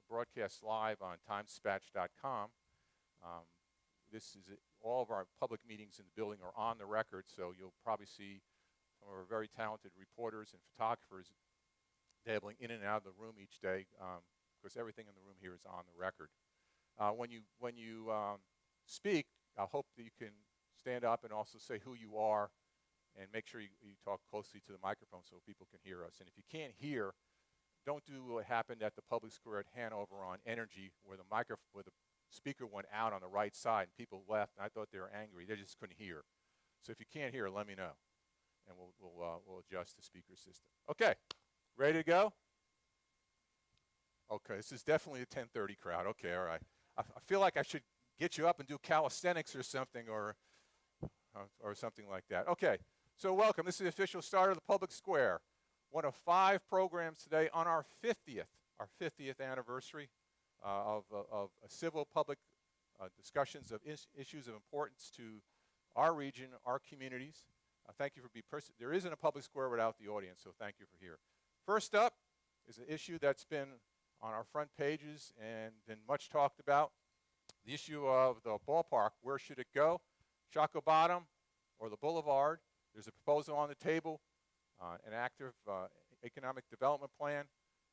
broadcast live on Times-Dispatch.com. All of our public meetings in the building are on the record, so you'll probably see some of our very talented reporters and photographers dabbling in and out of the room each day, because everything in the room here is on the record. When you speak, I hope that you can stand up and also say who you are, and make sure you talk closely to the microphone so people can hear us. And if you can't hear, don't do what happened at the public square at Hanover on Energy, where the speaker went out on the right side and people left, and I thought they were angry. They just couldn't hear. So if you can't hear, let me know, and we'll adjust the speaker system. Okay, ready to go? Okay, this is definitely a 10:30 crowd. Okay, all right. I feel like I should get you up and do calisthenics or something, or something like that. Okay, so welcome. This is the official start of the public square. One of 5 programs today on our 50th anniversary of civil public discussions of issues of importance to our region, our communities. Thank you for being there isn't a public square without the audience, so thank you for here. First up is an issue that's been on our front pages and been much talked about, the issue of the ballpark. Where should it go? Shockoe Bottom or the Boulevard? There's a proposal on the table, an active economic development plan.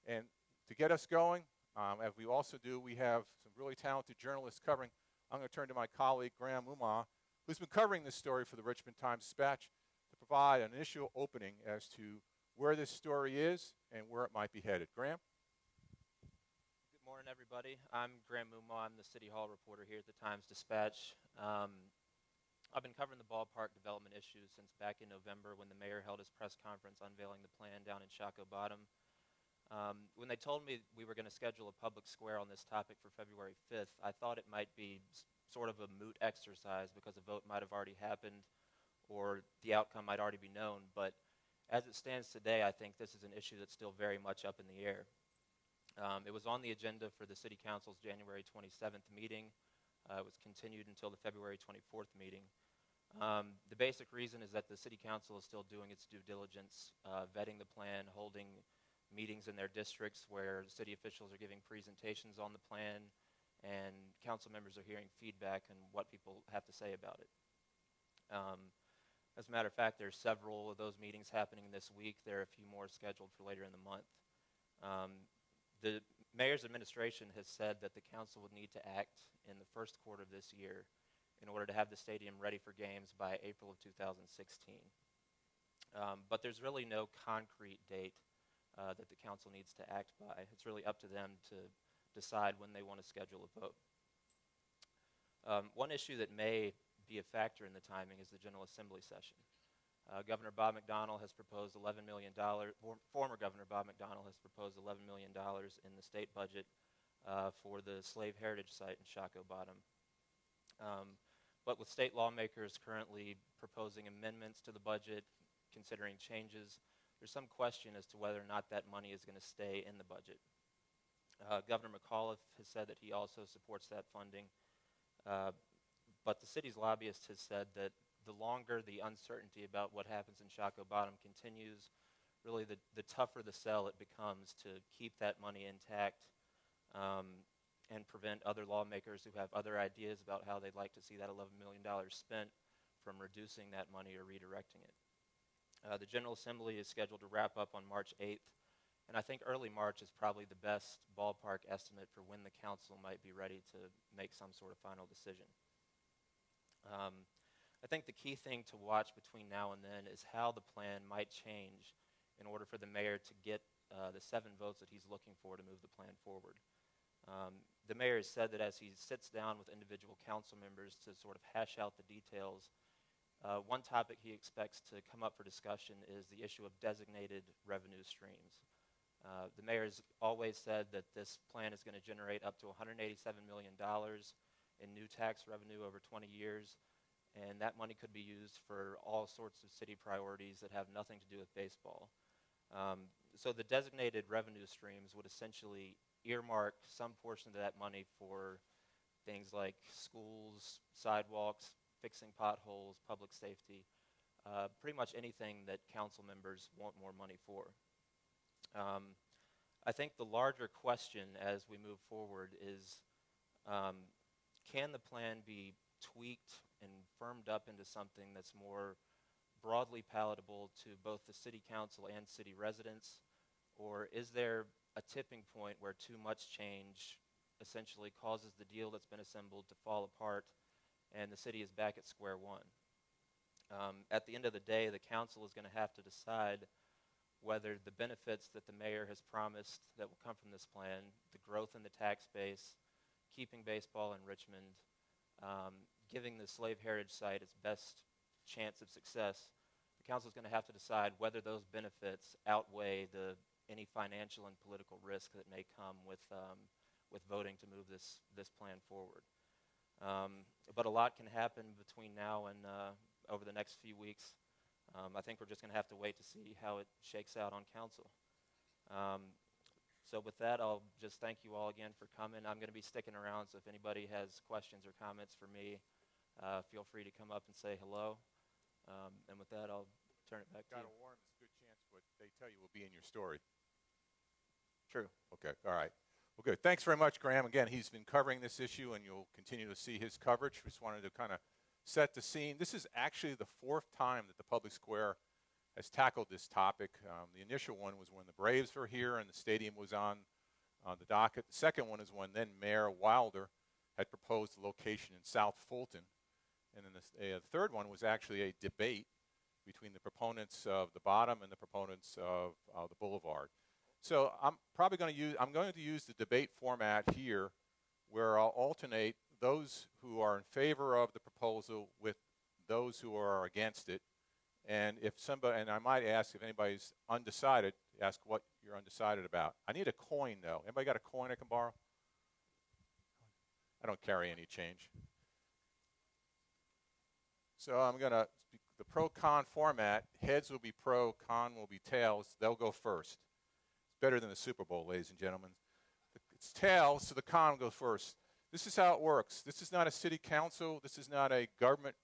And to get us going, as we also do, we have some really talented journalists covering. I'm going to turn to my colleague, Graham Mumma, who's been covering this story for the Richmond Times-Dispatch, to provide an initial opening as to where this story is and where it might be headed. Graham? Good morning, everybody. I'm Graham Mumma. I'm the City Hall reporter here at the Times-Dispatch. I've been covering the ballpark development issues since back in November when the mayor held his press conference unveiling the plan down in Shockoe Bottom. When they told me we were going to schedule a public square on this topic for February 5th, I thought it might be sort of a moot exercise because a vote might have already happened or the outcome might already be known. But as it stands today, I think this is an issue that's still very much up in the air. It was on the agenda for the City Council's January 27th meeting. It was continued until the February 24th meeting. The basic reason is that the City Council is still doing its due diligence, vetting the plan, holding meetings in their districts where city officials are giving presentations on the plan, and council members are hearing feedback and what people have to say about it. As a matter of fact, there's several of those meetings happening this week. There are a few more scheduled for later in the month. The mayor's administration has said that the council would need to act in the first quarter of this year in order to have the stadium ready for games by April of 2016. But there's really no concrete date that the council needs to act by. It's really up to them to decide when they want to schedule a vote. One issue that may be a factor in the timing is the General Assembly session. Governor Bob McDonnell has proposed $11 million, former Governor Bob McDonnell has proposed $11 million in the state budget for the slave heritage site in Shockoe Bottom. But with state lawmakers currently proposing amendments to the budget, considering changes, there's some question as to whether or not that money is going to stay in the budget. Governor McAuliffe has said that he also supports that funding, but the city's lobbyist has said that the longer the uncertainty about what happens in Shockoe Bottom continues, really the tougher the sell it becomes to keep that money intact and prevent other lawmakers who have other ideas about how they'd like to see that $11 million spent from reducing that money or redirecting it. The General Assembly is scheduled to wrap up on March 8th, and I think early March is probably the best ballpark estimate for when the council might be ready to make some sort of final decision. I think the key thing to watch between now and then is how the plan might change in order for the mayor to get the 7 votes that he's looking for to move the plan forward. The mayor has said that as he sits down with individual council members to sort of hash out the details, one topic he expects to come up for discussion is the issue of designated revenue streams. The mayor has always said that this plan is going to generate up to $187 million in new tax revenue over 20 years, and that money could be used for all sorts of city priorities that have nothing to do with baseball. So the designated revenue streams would essentially earmark some portion of that money for things like schools, sidewalks, fixing potholes, public safety, pretty much anything that council members want more money for. I think the larger question as we move forward is, can the plan be tweaked and firmed up into something that's more broadly palatable to both the city council and city residents? Or is there a tipping point where too much change essentially causes the deal that's been assembled to fall apart and the city is back at square one? At the end of the day, the council is going to have to decide whether the benefits that the mayor has promised that will come from this plan, the growth in the tax base, keeping baseball in Richmond, giving the Slave Heritage Site its best chance of success, the council is going to have to decide whether those benefits outweigh any financial and political risk that may come with voting to move this plan forward. But a lot can happen between now and over the next few weeks. I think we're just going to have to wait to see how it shakes out on council. So with that, I'll just thank you all again for coming. I'm going to be sticking around, so if anybody has questions or comments for me, feel free to come up and say hello. And with that, I'll turn it back to you. Got to warn them, it's a good chance what they tell you will be in your story. True. Okay, all right. Well, good. Thanks very much, Graham. Again, he's been covering this issue, and you'll continue to see his coverage. Just wanted to kind of set the scene. This is actually the fourth time that the Public Square has tackled this topic. The initial one was when the Braves were here and the stadium was on the docket. The second one is when then Mayor Wilder had proposed a location in South Fulton. And then the third one was actually a debate between the proponents of the bottom and the proponents of the boulevard. So I'm going to use the debate format here, where I'll alternate those who are in favor of the proposal with those who are against it. And I might ask if anybody's undecided, ask what you're undecided about. I need a coin, though. Anybody got a coin I can borrow? I don't carry any change. So I'm going to speak the pro-con format. Heads will be pro, con will be tails. They'll go first. It's better than the Super Bowl, ladies and gentlemen. It's tails, so the con will go first. This is how it works. This is not a city council. This is not a government.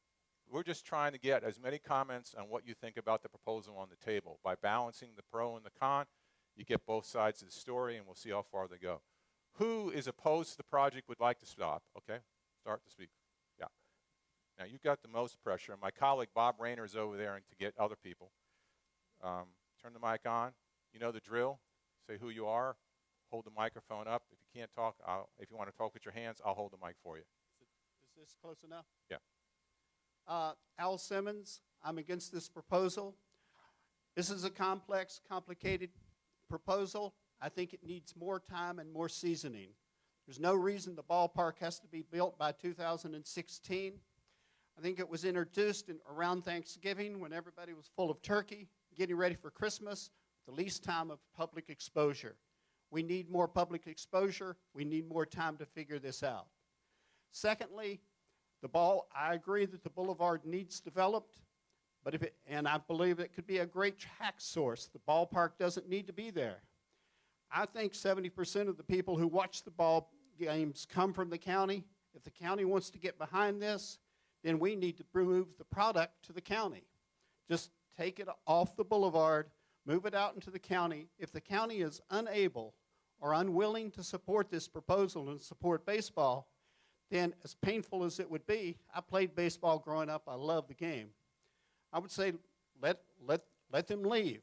We're just trying to get as many comments on what you think about the proposal on the table. By balancing the pro and the con, you get both sides of the story, and we'll see how far they go. Who is opposed to the project would like to stop? Okay, start to speak. Yeah. Now, you've got the most pressure. My colleague Bob Rayner is over there to get other people. Turn the mic on. You know the drill. Say who you are. Hold the microphone up. If you can't talk, if you want to talk with your hands, I'll hold the mic for you. Is this close enough? Yeah. Al Simmons, I'm against this proposal. This is a complex, complicated proposal. I think it needs more time and more seasoning. There's no reason the ballpark has to be built by 2016. I think it was introduced around Thanksgiving when everybody was full of turkey, getting ready for Christmas, the least time of public exposure. We need more public exposure. We need more time to figure this out. Secondly, I agree that the boulevard needs developed, but and I believe it could be a great tax source. The ballpark doesn't need to be there. I think 70% of the people who watch the ball games come from the county. If the county wants to get behind this, then we need to move the product to the county. Just take it off the boulevard, move it out into the county. If the county is unable or unwilling to support this proposal and support baseball, then as painful as it would be, I played baseball growing up. I love the game. I would say let them leave.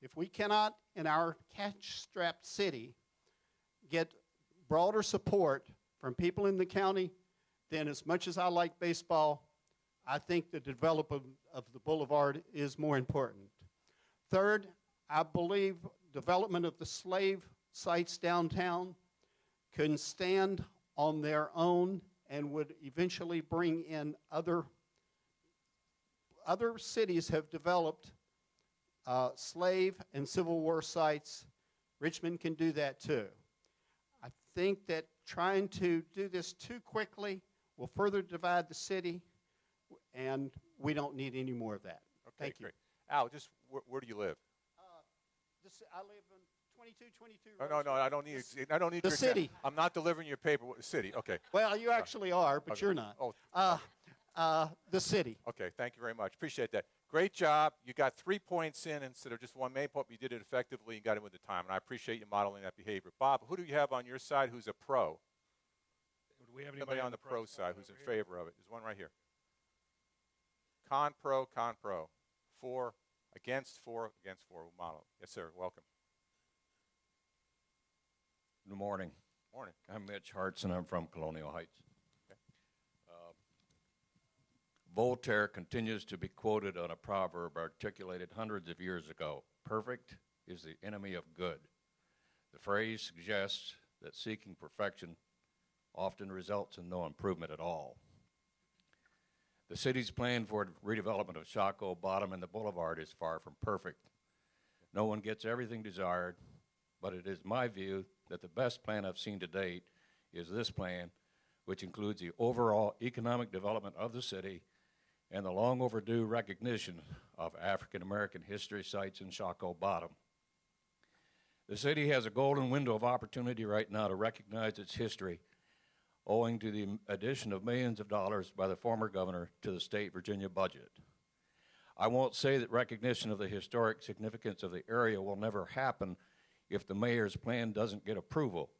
If we cannot, in our cash-strapped city, get broader support from people in the county, then as much as I like baseball, I think the development of the boulevard is more important. Third, I believe development of the slave sites downtown can stand on their own and would eventually bring in other cities have developed slave and Civil War sites. Richmond can do that too. I think that trying to do this too quickly will further divide the city, and we don't need any more of that. Okay, Thank you. great. Al, just where do you live? I live in 2222. No, I don't need the your city. I'm not delivering your paper. City, okay. Well, you actually are, but okay. you're not. Oh, The city. okay, thank you very much. Appreciate that. Great job. You got 3 points in instead of just one main point. You did it effectively and got it with the time, and I appreciate you modeling that behavior. Bob, who do you have on your side who's a pro? Do we have Somebody anybody on the pro side who's in favor of it. There's one right here. Con pro. 4 against 4 against 4. We'll model. Yes, sir. Welcome. Good morning. Morning. I'm Mitch Hartz, and I'm from Colonial Heights. Okay. Voltaire continues to be quoted on a proverb articulated hundreds of years ago. Perfect is the enemy of good. The phrase suggests that seeking perfection often results in no improvement at all. The city's plan for redevelopment of Shockoe Bottom and the Boulevard is far from perfect. No one gets everything desired, but it is my view that the best plan I've seen to date is this plan, which includes the overall economic development of the city and the long overdue recognition of African American history sites in Shockoe Bottom. The city has a golden window of opportunity right now to recognize its history, owing to the addition of millions of dollars by the former governor to the state Virginia budget. I won't say that recognition of the historic significance of the area will never happen if the mayor's plan doesn't get approval,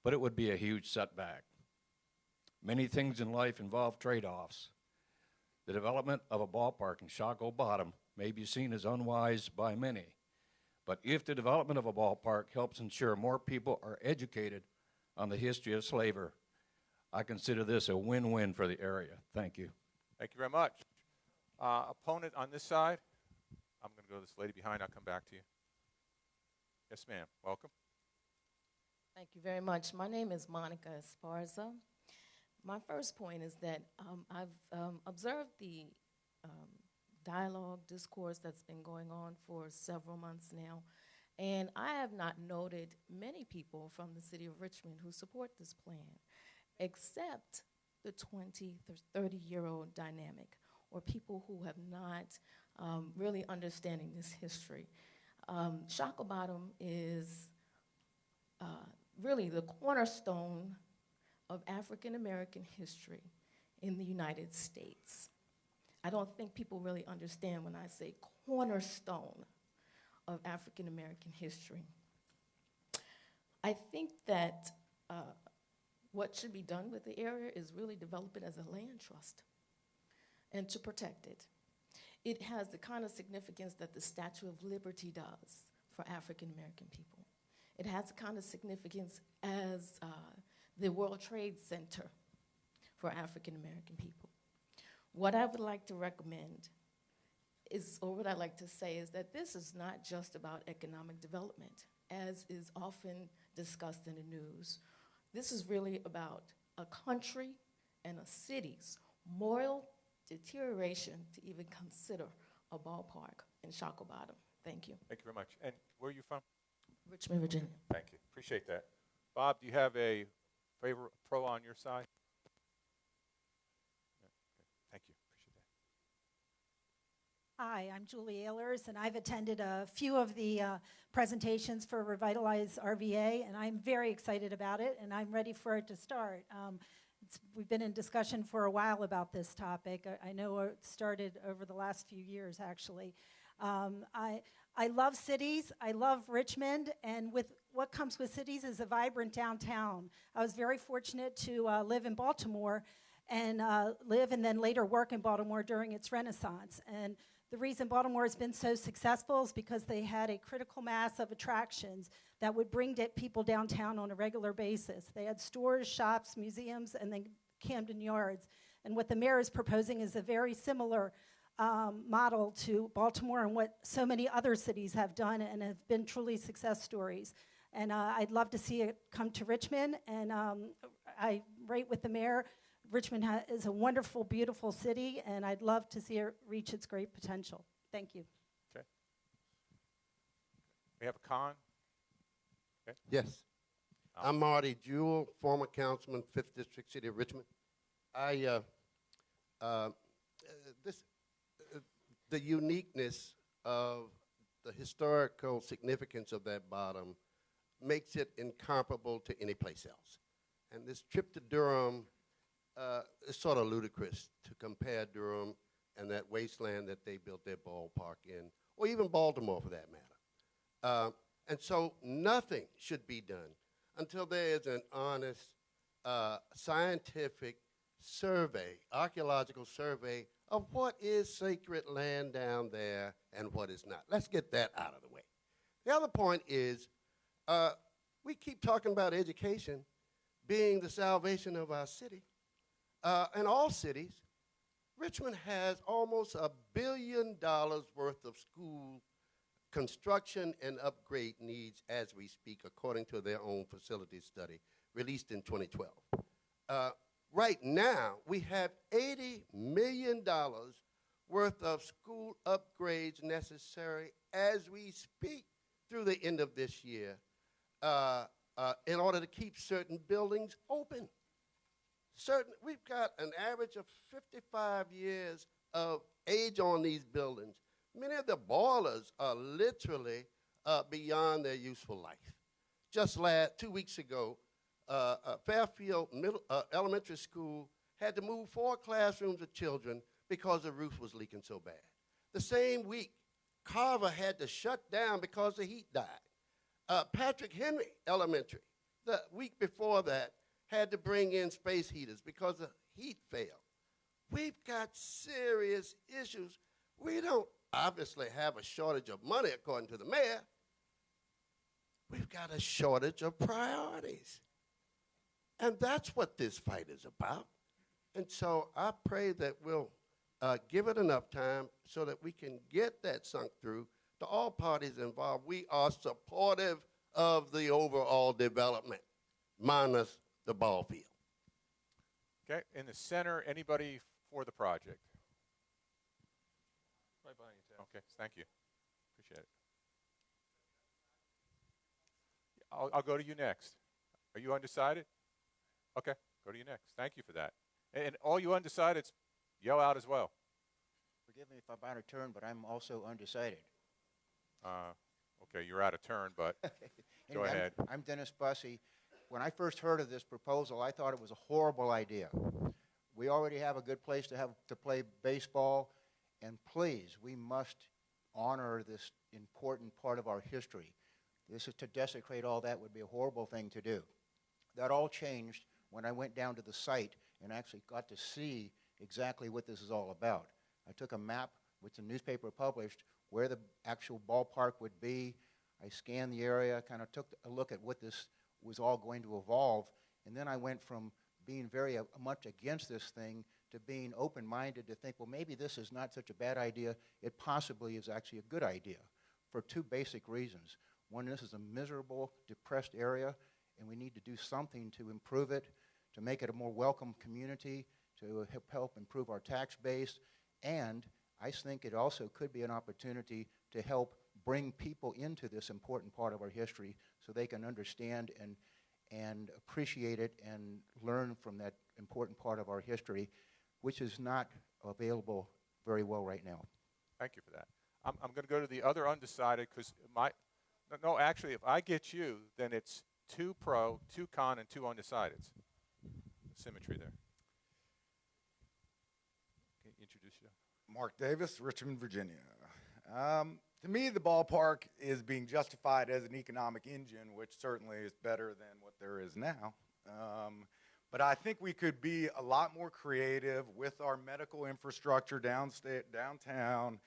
but it would be a huge setback. Many things in life involve trade-offs. The development of a ballpark in Shockoe Bottom may be seen as unwise by many, but if the development of a ballpark helps ensure more people are educated on the history of slavery, I consider this a win-win for the area. Thank you. Thank you very much. Opponent on this side. I'm going to go to this lady behind. I'll come back to you. Yes, ma'am. Welcome. Thank you very much. My name is Monica Esparza. My first point is that I've observed the dialogue, discourse that's been going on for several months now, and I have not noted many people from the city of Richmond who support this plan, except the 20 to 30-year-old dynamic, or people who have not really understanding this history. Shockoe Bottom is really the cornerstone of African American history in the United States. I don't think people really understand when I say cornerstone of African American history. I think that what should be done with the area is really develop it as a land trust and to protect it. It has the kind of significance that the Statue of Liberty does for African American people. It has the kind of significance as the World Trade Center for African American people. What I would like to recommend is, or what I'd like to say is that this is not just about economic development, as is often discussed in the news. This is really about a country and a city's moral deterioration to even consider a ballpark in Shockoe Bottom. Thank you. Thank you very much. And where are you from? Richmond, Virginia. Thank you. Appreciate that. Bob, do you have a favor pro on your side? Thank you. Appreciate that. Hi, I'm Julie Ehlers, and I've attended a few of the presentations for Revitalize RVA, and I'm very excited about it, and I'm ready for it to start. We've been in discussion for a while about this topic. I know it started over the last few years, actually. I love cities. I love Richmond, and with what comes with cities is a vibrant downtown. I was very fortunate to live in Baltimore and live and then later work in Baltimore during its renaissance. And the reason Baltimore has been so successful is because they had a critical mass of attractions that would bring people downtown on a regular basis. They had stores, shops, museums, and then Camden Yards. And what the mayor is proposing is a very similar model to Baltimore and what so many other cities have done and have been truly success stories. And I'd love to see it come to Richmond, and I rate with the mayor. Richmond is a wonderful, beautiful city, and I'd love to see it reach its great potential. Thank you. Okay. We have a con. Okay. Yes. I'm Marty Jewell, former councilman, 5th District, City of Richmond. The uniqueness of the historical significance of that bottom makes it incomparable to any place else. And this trip to Durham is sort of ludicrous to compare Durham and that wasteland that they built their ballpark in, or even Baltimore for that matter. And so nothing should be done until there is an honest scientific survey, archaeological survey of what is sacred land down there and what is not. Let's get that out of the way. The other point is we keep talking about education being the salvation of our city. And all cities, Richmond has almost $1 billion worth of school construction and upgrade needs as we speak, according to their own facility study released in 2012. Right now, we have $80 million worth of school upgrades necessary as we speak through the end of this year in order to keep certain buildings open. We've got an average of 55 years of age on these buildings. Many of the boilers are literally beyond their useful life. Just 2 weeks ago, Fairfield Elementary School had to move 4 classrooms of children because the roof was leaking so bad. The same week, Carver had to shut down because the heat died. Patrick Henry Elementary, the week before that, had to bring in space heaters because the heat failed. We've got serious issues. We don't obviously have a shortage of money, according to the mayor. We've got a shortage of priorities. And that's what this fight is about. And so I pray that we'll give it enough time so that we can get that sunk through to all parties involved. We are supportive of the overall development, minus the ball field. Okay, in the center, anybody for the project? Right behind you, Ted. Okay, thank you. Appreciate it. I'll go to you next. Are you undecided? Okay, go to you next. Thank you for that. And all you undecideds, yell out as well. Forgive me if I'm out of turn, but I'm also undecided. Okay, you're out of turn, but go ahead. I'm Dennis Bussey. When I first heard of this proposal, I thought it was a horrible idea. We already have a good place to play baseball, and please, we must honor this important part of our history. This is to desecrate all that would be a horrible thing to do. That all changed when I went down to the site and actually got to see exactly what this is all about. I took a map, which the newspaper published, where the actual ballpark would be. I scanned the area, kind of took a look at what this was all going to evolve, and then I went from being very much against this thing to being open-minded to think, well, maybe this is not such a bad idea. It possibly is actually a good idea for 2 basic reasons. One, this is a miserable, depressed area, and we need to do something to improve it, to make it a more welcome community, to help improve our tax base, and I think it also could be an opportunity to help bring people into this important part of our history so they can understand and appreciate it and learn from that important part of our history, which is not available very well right now. Thank you for that. I'm going to go to the other undecided because actually, if I get you, then it's 2 pro, 2 con, and 2 undecideds. Symmetry there. Can you introduce yourself? Mark Davis, Richmond, Virginia. To me, the ballpark is being justified as an economic engine, which certainly is better than what there is now. But I think we could be a lot more creative with our medical infrastructure downtown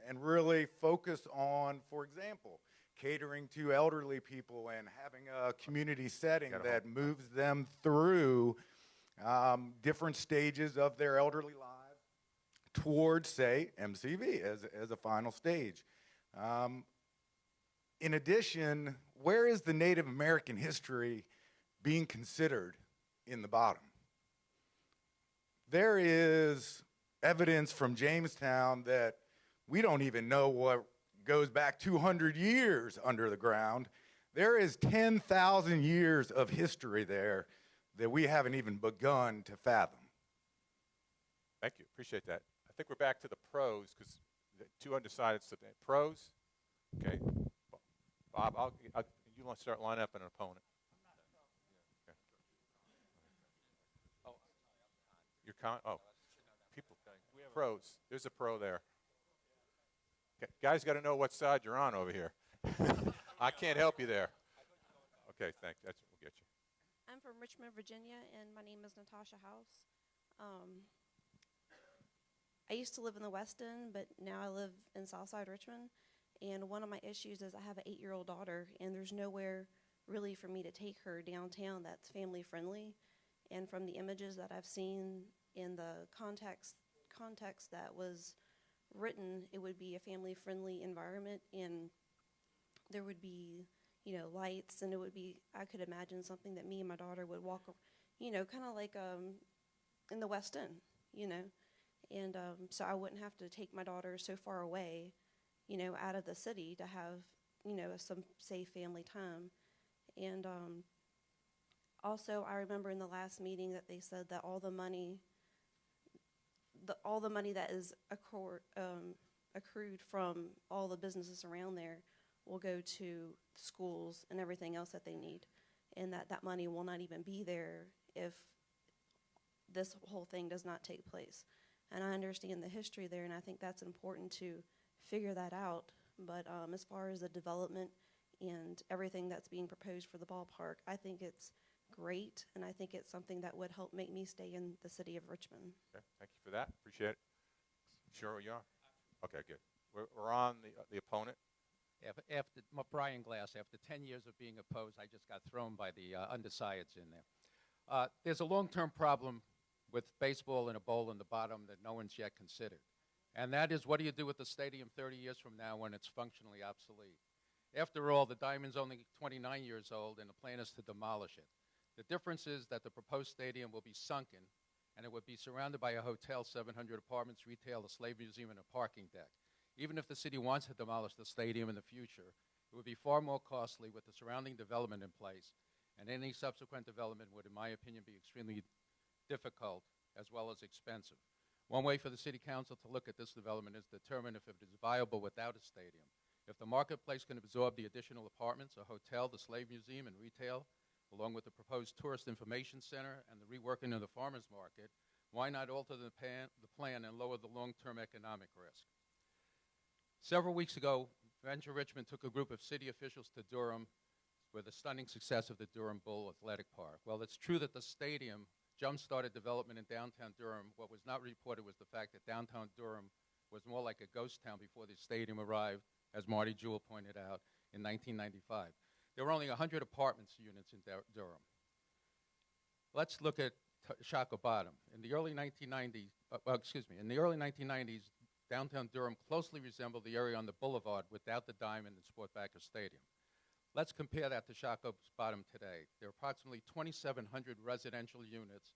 and really focus on, for example, catering to elderly people and having a community setting that moves them through different stages of their elderly lives towards, say, MCV as a final stage. In addition, where is the Native American history being considered in the bottom? There is evidence from Jamestown that we don't even know what goes back 200 years under the ground. There is 10,000 years of history there that we haven't even begun to fathom. Thank you. Appreciate that. I think we're back to the pros because the 2 undecideds today. Pros? Okay. Bob, you want to start lining up an opponent. Okay. Oh, you're con? Oh, people. We have pros. There's a pro there. Guys got to know what side you're on over here. I can't help you there. Okay, thanks. We'll get you. I'm from Richmond, Virginia, and my name is Natasha House. I used to live in the West End, but now I live in Southside Richmond. And one of my issues is I have an 8-year-old daughter, and there's nowhere really for me to take her downtown that's family friendly. And from the images that I've seen in the context that was written, it would be a family friendly environment, and there would be, lights, and it would be, I could imagine something that me and my daughter would walk, kind of like in the West End, and so I wouldn't have to take my daughter so far away, out of the city to have, some safe family time. And also, I remember in the last meeting that they said that all the money that is accrued from all the businesses around there will go to schools and everything else that they need, and that money will not even be there if this whole thing does not take place. And I understand the history there, and I think that's important to figure that out. But as far as the development and everything that's being proposed for the ballpark, I think it's great, and I think it's something that would help make me stay in the city of Richmond. Okay, thank you for that. Appreciate it. Sure, you are. Okay, good. We're on the opponent. After Brian Glass, after 10 years of being opposed, I just got thrown by the undecideds in there. There's a long-term problem with baseball in a bowl in the bottom that no one's yet considered. And that is, what do you do with the stadium 30 years from now when it's functionally obsolete? After all, the diamond's only 29 years old, and the plan is to demolish it. The difference is that the proposed stadium will be sunken, and it would be surrounded by a hotel, 700 apartments, retail, a slave museum, and a parking deck. Even if the city wants to demolish the stadium in the future, it would be far more costly with the surrounding development in place, and any subsequent development would, in my opinion, be extremely difficult as well as expensive. One way for the city council to look at this development is determine if it is viable without a stadium. If the marketplace can absorb the additional apartments, a hotel, the slave museum, and retail, along with the proposed tourist information center and the reworking of the farmers market, why not alter the plan and lower the long-term economic risk? Several weeks ago, Venture Richmond took a group of city officials to Durham with the stunning success of the Durham Bull Athletic Park. Well, it's true that the stadium jump-started development in downtown Durham. What was not reported was the fact that downtown Durham was more like a ghost town before the stadium arrived, as Marty Jewell pointed out, in 1995. There were only 100 apartments units in Durham. Let's look at Shockoe Bottom. In the early 1990s, downtown Durham closely resembled the area on the boulevard without the Diamond and Sport Backer Stadium. Let's compare that to Shockoe Bottom today. There are approximately 2,700 residential units,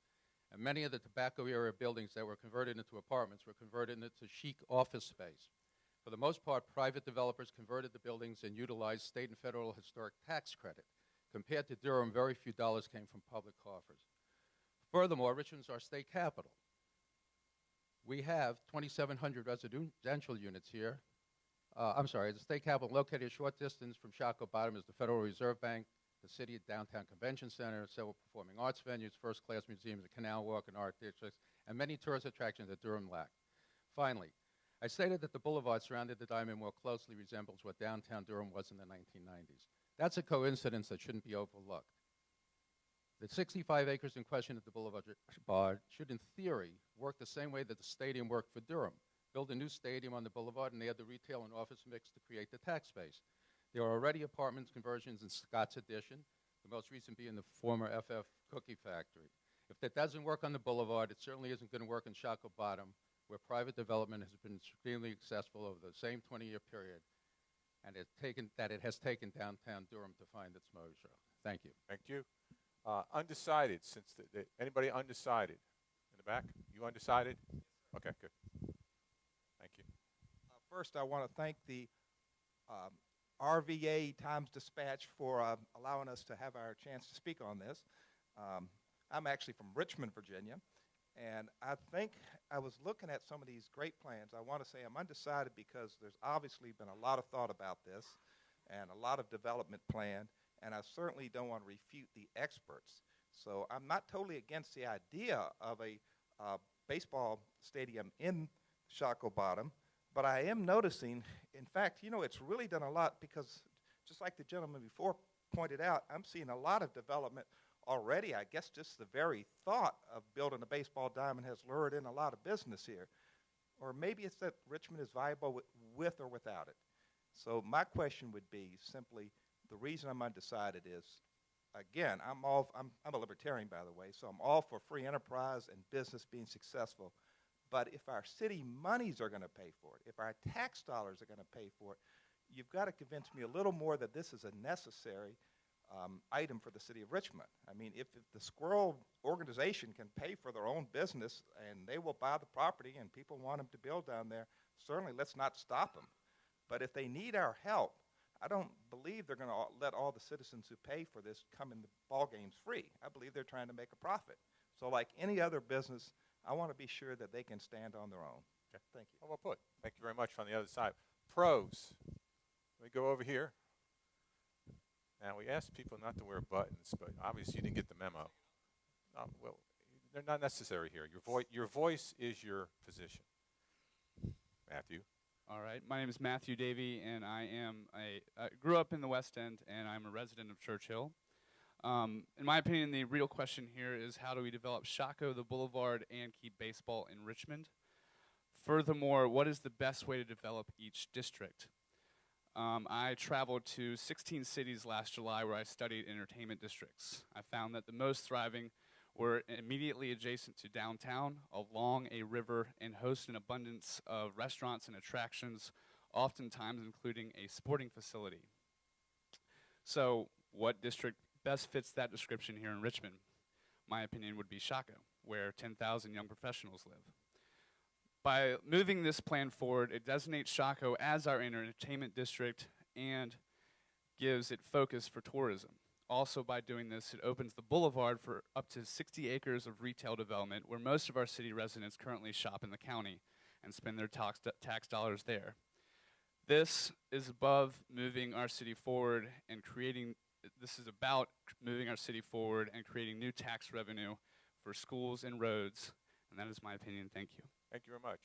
and many of the tobacco era buildings that were converted into apartments were converted into chic office space. For the most part, private developers converted the buildings and utilized state and federal historic tax credit. Compared to Durham, very few dollars came from public coffers. Furthermore, Richmond's our state capital. We have 2,700 residential units here. The state capital located a short distance from Shockoe Bottom is the Federal Reserve Bank, the city downtown convention center, several performing arts venues, first-class museums, a canal walk, and art districts, and many tourist attractions that Durham lacked. Finally, I stated that the boulevard surrounding the Diamond more closely resembles what downtown Durham was in the 1990s. That's a coincidence that shouldn't be overlooked. The 65 acres in question at the boulevard should, in theory, work the same way that the stadium worked for Durham. Build a new stadium on the boulevard and add the retail and office mix to create the tax base. There are already apartment conversions in Scott's Addition, the most recent being the former FF Cookie Factory. If that doesn't work on the boulevard, it certainly isn't going to work in Shockoe Bottom, where private development has been extremely successful over the same 20-year period, and it has taken downtown Durham to find its mojo. Thank you. Thank you. Undecided, since anybody undecided? In the back? You undecided? Okay, good. Thank you. First, I want to thank the RVA Times-Dispatch for allowing us to have our chance to speak on this. I'm actually from Richmond, Virginia, and I think I was looking at some of these great plans. I want to say I'm undecided because there's obviously been a lot of thought about this and a lot of development planned, and I certainly don't want to refute the experts. So I'm not totally against the idea of a baseball stadium in Shockoe Bottom, but I am noticing, in fact, it's really done a lot because just like the gentleman before pointed out, I'm seeing a lot of development already. I guess just the very thought of building a baseball diamond has lured in a lot of business here. Or maybe it's that Richmond is viable with or without it. So my question would be simply, the reason I'm undecided is, again, I'm a libertarian, by the way, so I'm all for free enterprise and business being successful. But if our city monies are going to pay for it, if our tax dollars are going to pay for it, you've got to convince me a little more that this is a necessary item for the city of Richmond. I mean, if the Squirrel organization can pay for their own business and they will buy the property and people want them to build down there, certainly let's not stop them. But if they need our help, I don't believe they're going to let all the citizens who pay for this come in the ball games free. I believe they're trying to make a profit. So like any other business, I want to be sure that they can stand on their own. Okay. Thank you. Well put. Thank you very much. On the other side. Pros. Let me go over here. Now, we asked people not to wear buttons, but obviously you didn't get the memo. Well, they're not necessary here. Your voice is your position. Matthew. All right. My name is Matthew Davey, and I grew up in the West End, and I'm a resident of Churchill. In my opinion, the real question here is how do we develop Shockoe, the Boulevard, and keep baseball in Richmond? Furthermore, what is the best way to develop each district? I traveled to 16 cities last July where I studied entertainment districts. I found that the most thriving were immediately adjacent to downtown, along a river, and host an abundance of restaurants and attractions, oftentimes including a sporting facility. So what district best fits that description here in Richmond? My opinion would be Shockoe, where 10,000 young professionals live. By moving this plan forward, it designates Shockoe as our entertainment district and gives it focus for tourism. Also, by doing this, it opens the boulevard for up to 60 acres of retail development where most of our city residents currently shop in the county and spend their tax dollars there. This is about moving our city forward and creating new tax revenue for schools and roads, and that is my opinion. Thank you. Thank you very much.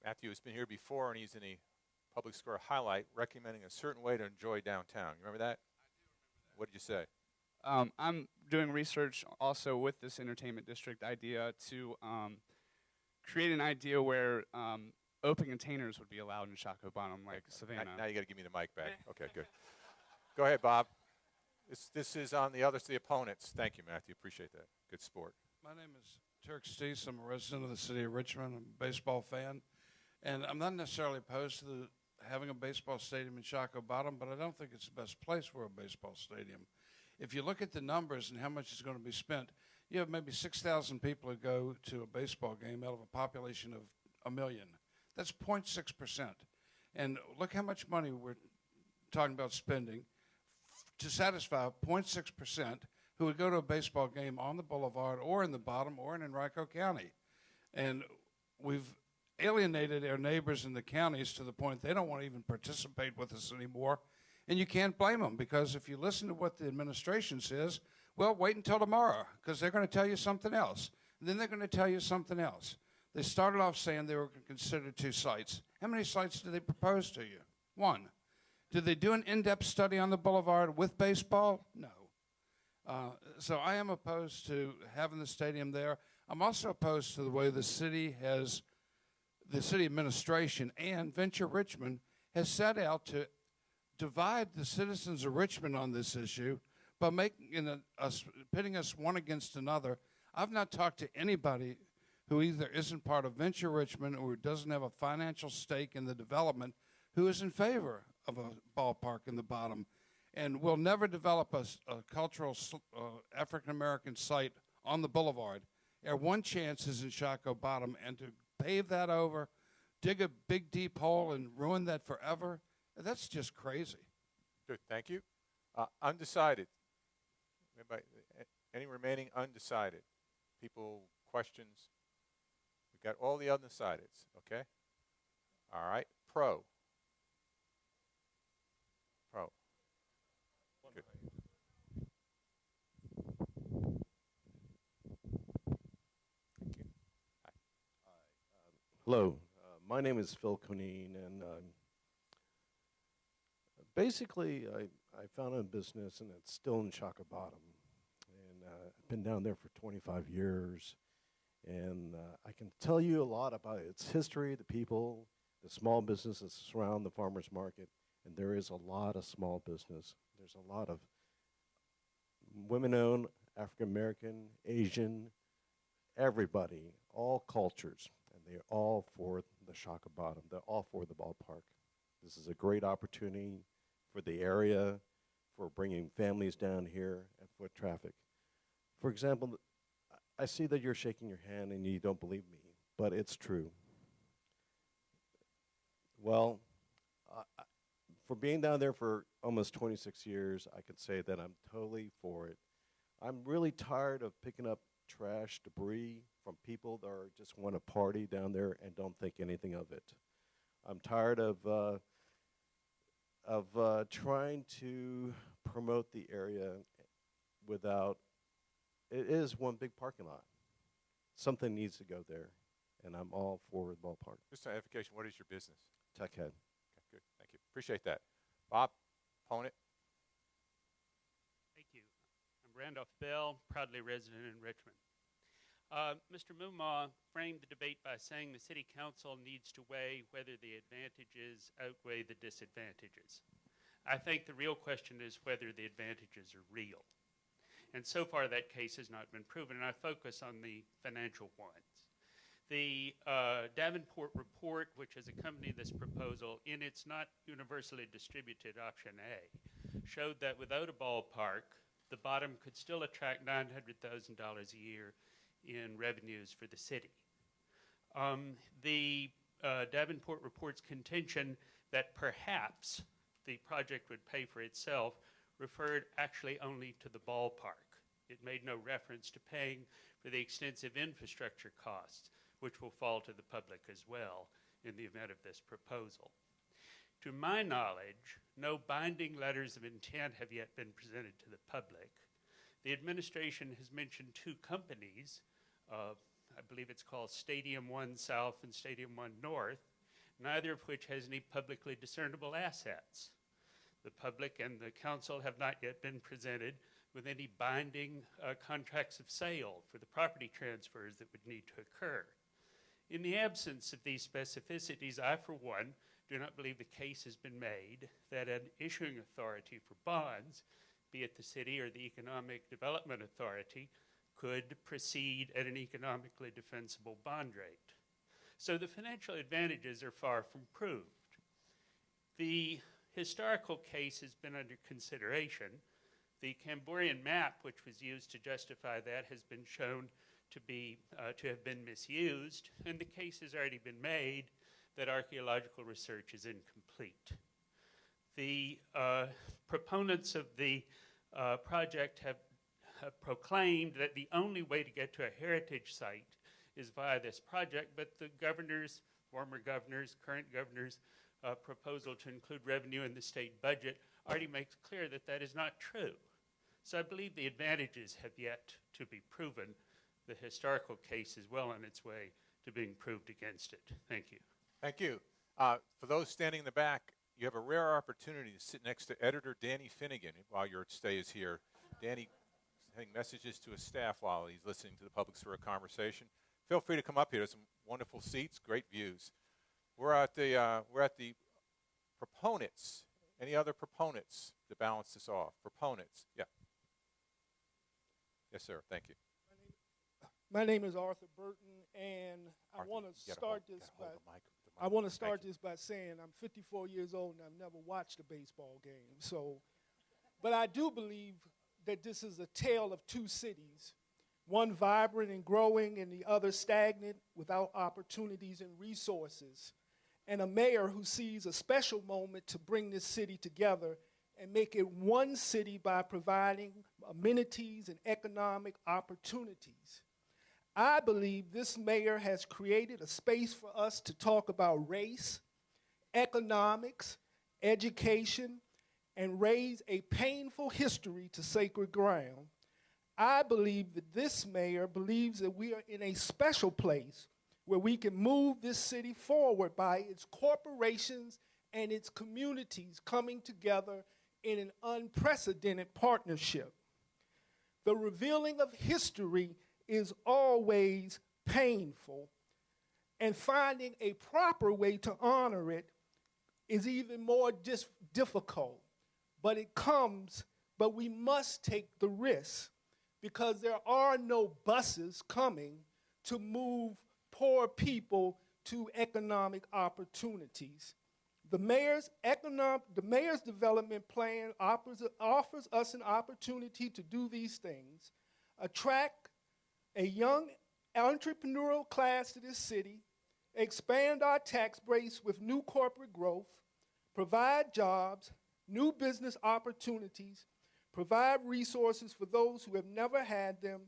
Matthew has been here before, and he's in a public square highlight recommending a certain way to enjoy downtown. You remember that? I do remember that. What did you say? I'm doing research also with this entertainment district idea to create an idea where open containers would be allowed in Shockoe Bottom, like Savannah. Now you got to give me the mic back. Okay, good. Go ahead, Bob. This is on the opponents. Thank you, Matthew. Appreciate that. Good sport. My name is Turk Steese. I'm a resident of the city of Richmond. I'm a baseball fan. And I'm not necessarily opposed to having a baseball stadium in Shockoe Bottom, but I don't think it's the best place for a baseball stadium. If you look at the numbers and how much is going to be spent, you have maybe 6,000 people who go to a baseball game out of a population of 1 million. That's 0.6%. And look how much money we're talking about spending to satisfy 0.6% who would go to a baseball game on the boulevard or in the Bottom or in Henrico County. And we've alienated our neighbors in the counties to the point they don't want to even participate with us anymore. And you can't blame them, because if you listen to what the administration says, well, wait until tomorrow, because they're going to tell you something else. And then they're going to tell you something else. They started off saying they were going to consider 2 sites. How many sites did they propose to you? 1. Did they do an in-depth study on the boulevard with baseball? No. So I am opposed to having the stadium there. I'm also opposed to the way the city administration and Venture Richmond has set out to divide the citizens of Richmond on this issue by pitting us one against another. I've not talked to anybody who either isn't part of Venture Richmond or doesn't have a financial stake in the development who is in favor of a ballpark in the Bottom. And we'll never develop a cultural African-American site on the boulevard. Our one chance is in Shockoe Bottom, and to pave that over, dig a big, deep hole and ruin that forever, that's just crazy. Good, thank you. Undecided. Any remaining undecided? People, questions? We've got all the undecideds, okay? All right, pro. Good. Hello, My name is Phil Conine, and basically, I founded a business, and it's still in Shockoe Bottom. And I've been down there for 25 years, and I can tell you a lot about its history, the people, the small businesses that surround the farmers market, and there is a lot of small business. There's a lot of women-owned, African-American, Asian, everybody, all cultures, and they're all for the Shockoe Bottom. They're all for the ballpark. This is a great opportunity for the area, for bringing families down here and foot traffic. For example, I see that you're shaking your hand and you don't believe me, but it's true. Well, for being down there for almost 26 years, I could say that I'm totally for it. I'm really tired of picking up trash, debris from people that just want to party down there and don't think anything of it. I'm tired of trying to promote the area without, it is one big parking lot. Something needs to go there, and I'm all for the ballpark. Just an edification, what is your business? Tech Head. Okay, good, thank you. Appreciate that. Bob, opponent? Thank you. I'm Randolph Bell, proudly resident in Richmond. Mr. Mumaw framed the debate by saying the City Council needs to weigh whether the advantages outweigh the disadvantages. I think the real question is whether the advantages are real. And so far that case has not been proven, and I focus on the financial ones. The Davenport report, which has accompanied this proposal, in its not universally distributed option A, showed that without a ballpark, the bottom could still attract $900,000 a year in revenues for the city. The Davenport report's contention that perhaps the project would pay for itself referred actually only to the ballpark. It made no reference to paying for the extensive infrastructure costs, which will fall to the public as well in the event of this proposal. To my knowledge, no binding letters of intent have yet been presented to the public. The administration has mentioned two companies, I believe it's called Stadium One South and Stadium One North, neither of which has any publicly discernible assets. The public and the council have not yet been presented with any binding contracts of sale for the property transfers that would need to occur. In the absence of these specificities, I, for one, do not believe the case has been made that an issuing authority for bonds, be it the city or the Economic Development Authority, could proceed at an economically defensible bond rate. So the financial advantages are far from proved. The historical case has been under consideration. The Camborian map, which was used to justify that, has been shown to have been misused, and the case has already been made that archaeological research is incomplete. The proponents of the project have proclaimed that the only way to get to a heritage site is via this project, but the governor's, former governor's, current governor's proposal to include revenue in the state budget already makes clear that that is not true. So I believe the advantages have yet to be proven. The historical case is well on its way to being proved against it. Thank you. Thank you. For those standing in the back, you have a rare opportunity to sit next to Editor Danny Finnegan while your stay is here. Danny sending messages to his staff while he's listening to the public sphere conversation. Feel free to come up here. There's some wonderful seats, great views. We're at the proponents. Any other proponents to balance this off? Proponents, yeah. Yes, sir. Thank you. My name is Arthur Burton, and I want to start this by saying I'm 54 years old and I've never watched a baseball game. So, but I do believe that this is a tale of two cities, one vibrant and growing and the other stagnant without opportunities and resources, and a mayor who sees a special moment to bring this city together and make it one city by providing amenities and economic opportunities. I believe this mayor has created a space for us to talk about race, economics, education, and raise a painful history to sacred ground. I believe that this mayor believes that we are in a special place where we can move this city forward by its corporations and its communities coming together in an unprecedented partnership. The revealing of history is always painful, and finding a proper way to honor it is even more difficult. But we must take the risk, because there are no buses coming to move poor people to economic opportunities. The mayor's development plan offers us an opportunity to do these things: attract a young entrepreneurial class to this city, expand our tax base with new corporate growth, provide jobs, new business opportunities, provide resources for those who have never had them,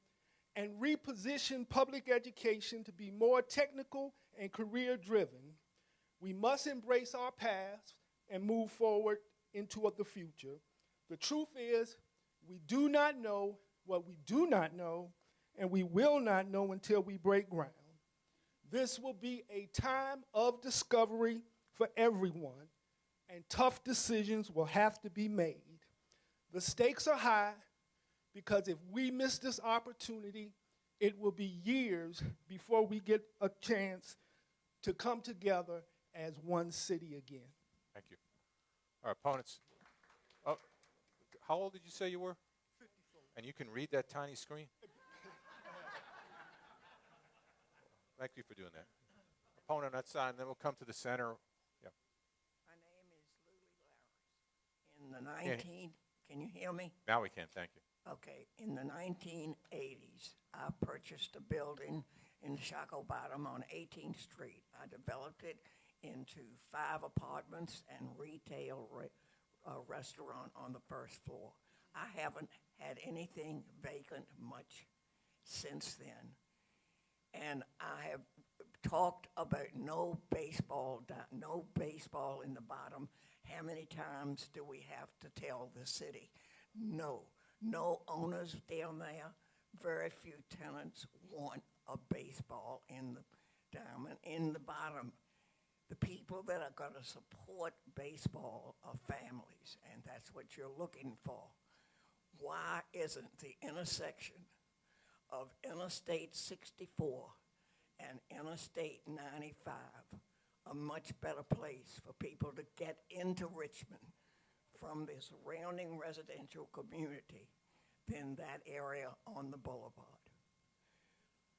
and reposition public education to be more technical and career-driven. We must embrace our past and move forward into the future. The truth is, we do not know what we do not know, and we will not know until we break ground. This will be a time of discovery for everyone, and tough decisions will have to be made. The stakes are high, because if we miss this opportunity, it will be years before we get a chance to come together as one city again. Thank you. Our opponents. Oh, how old did you say you were? 54. And you can read that tiny screen? Thank you for doing that. Opponent on that side, and then we'll come to the center. Yeah. My name is Lily Lowers. In the can you hear me? Now we can, thank you. Okay, in the 1980s, I purchased a building in Shockoe Bottom on 18th Street. I developed it into 5 apartments and retail restaurant on the first floor. I haven't had anything vacant much since then. And I have talked about no baseball in the bottom. How many times do we have to tell the city? No owners down there. Very few tenants want a baseball in the diamond. In the bottom, the people that are going to support baseball are families, and that's what you're looking for. Why isn't the intersection of Interstate 64 and Interstate 95 a much better place for people to get into Richmond from the surrounding residential community than that area on the boulevard?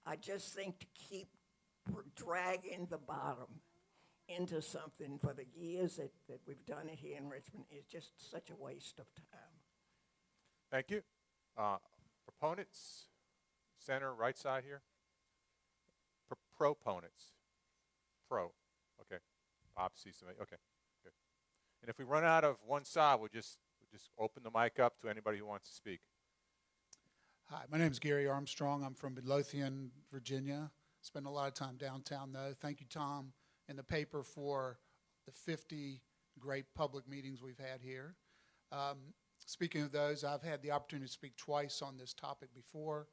I just think to keep dragging the bottom into something for the years that we've done it here in Richmond is just such a waste of time. Thank you. Proponents, center, right side here. Proponents. Pro. Okay. Bob sees somebody. Okay. Good. And if we run out of one side, we'll just open the mic up to anybody who wants to speak. Hi, my name is Gary Armstrong. I'm from Midlothian, Virginia. Spend a lot of time downtown, though. Thank you, Tom, and the paper for the 50 great public meetings we've had here. Speaking of those, I've had the opportunity to speak twice on this topic before.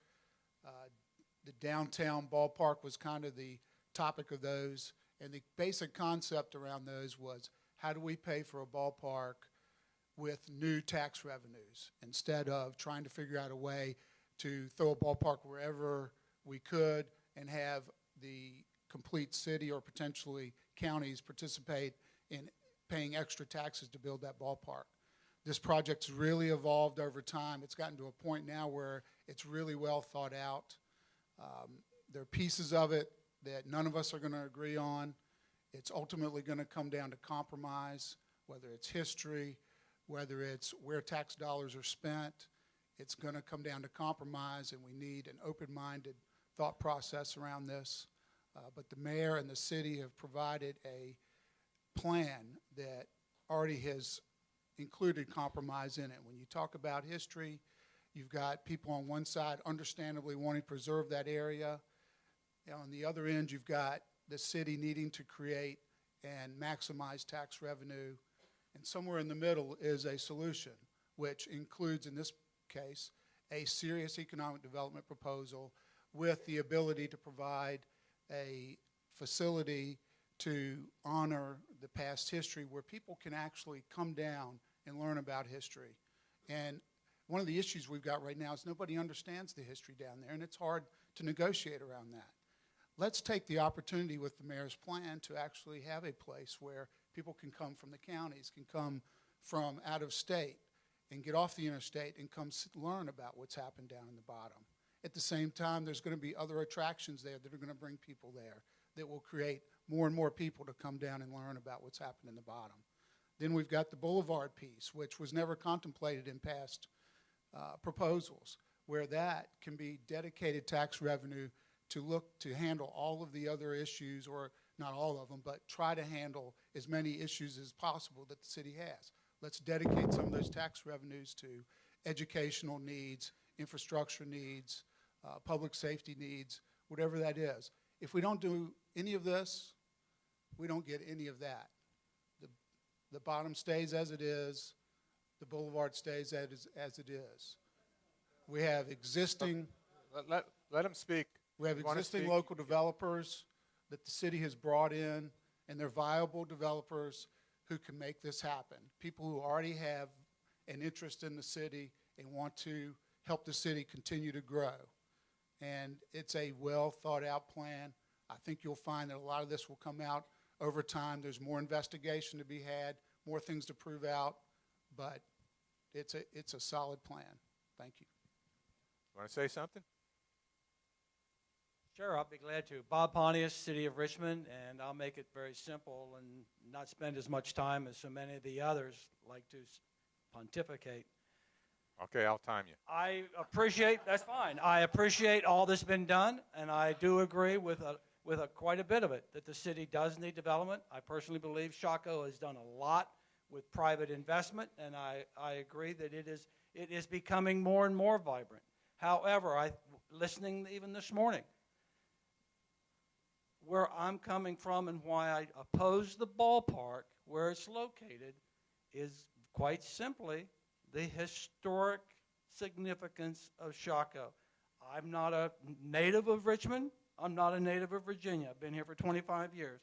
The downtown ballpark was kind of the topic of those, and the basic concept around those was, how do we pay for a ballpark with new tax revenues instead of trying to figure out a way to throw a ballpark wherever we could and have the complete city or potentially counties participate in paying extra taxes to build that ballpark. This project's really evolved over time. It's gotten to a point now where it's really well thought out. There are pieces of it that none of us are going to agree on. It's ultimately going to come down to compromise, whether it's history, whether it's where tax dollars are spent. It's going to come down to compromise, and we need an open-minded thought process around this. But the mayor and the city have provided a plan that already has included compromise in it. When you talk about history, you've got people on one side understandably wanting to preserve that area. On the other end, you've got the city needing to create and maximize tax revenue. And somewhere in the middle is a solution, which includes, in this case, a serious economic development proposal with the ability to provide a facility to honor the past history where people can actually come down and learn about history. And one of the issues we've got right now is nobody understands the history down there, and it's hard to negotiate around that. Let's take the opportunity with the mayor's plan to actually have a place where people can come from the counties, can come from out of state, and get off the interstate and come learn about what's happened down in the bottom. At the same time, there's going to be other attractions there that are going to bring people there that will create more and more people to come down and learn about what's happened in the bottom. Then we've got the boulevard piece, which was never contemplated in past proposals, where that can be dedicated tax revenue to look to handle all of the other issues, or not all of them, but try to handle as many issues as possible that the city has. Let's dedicate some of those tax revenues to educational needs, infrastructure needs, public safety needs, whatever that is. If we don't do any of this, we don't get any of that. The bottom stays as it is. The boulevard stays as it is. We have existing... Let him speak. We have existing local developers that the city has brought in, and they're viable developers who can make this happen. People who already have an interest in the city and want to help the city continue to grow. And it's a well thought out plan. I think you'll find that a lot of this will come out over time. There's more investigation to be had, more things to prove out, but it's a solid plan. Thank you. Want to say something? Sure, I'll be glad to. Bob Pontius, City of Richmond, and I'll make it very simple and not spend as much time as so many of the others like to pontificate. Okay, I'll time you. I appreciate, that's fine. I appreciate all that's been done, and I do agree with quite a bit of it, that the city does need development. I personally believe Shockoe has done a lot with private investment, and I agree that it is becoming more and more vibrant. However, listening even this morning, where I'm coming from and why I oppose the ballpark where it's located is quite simply the historic significance of Shockoe. I'm not a native of Richmond. I'm not a native of Virginia. I've been here for 25 years,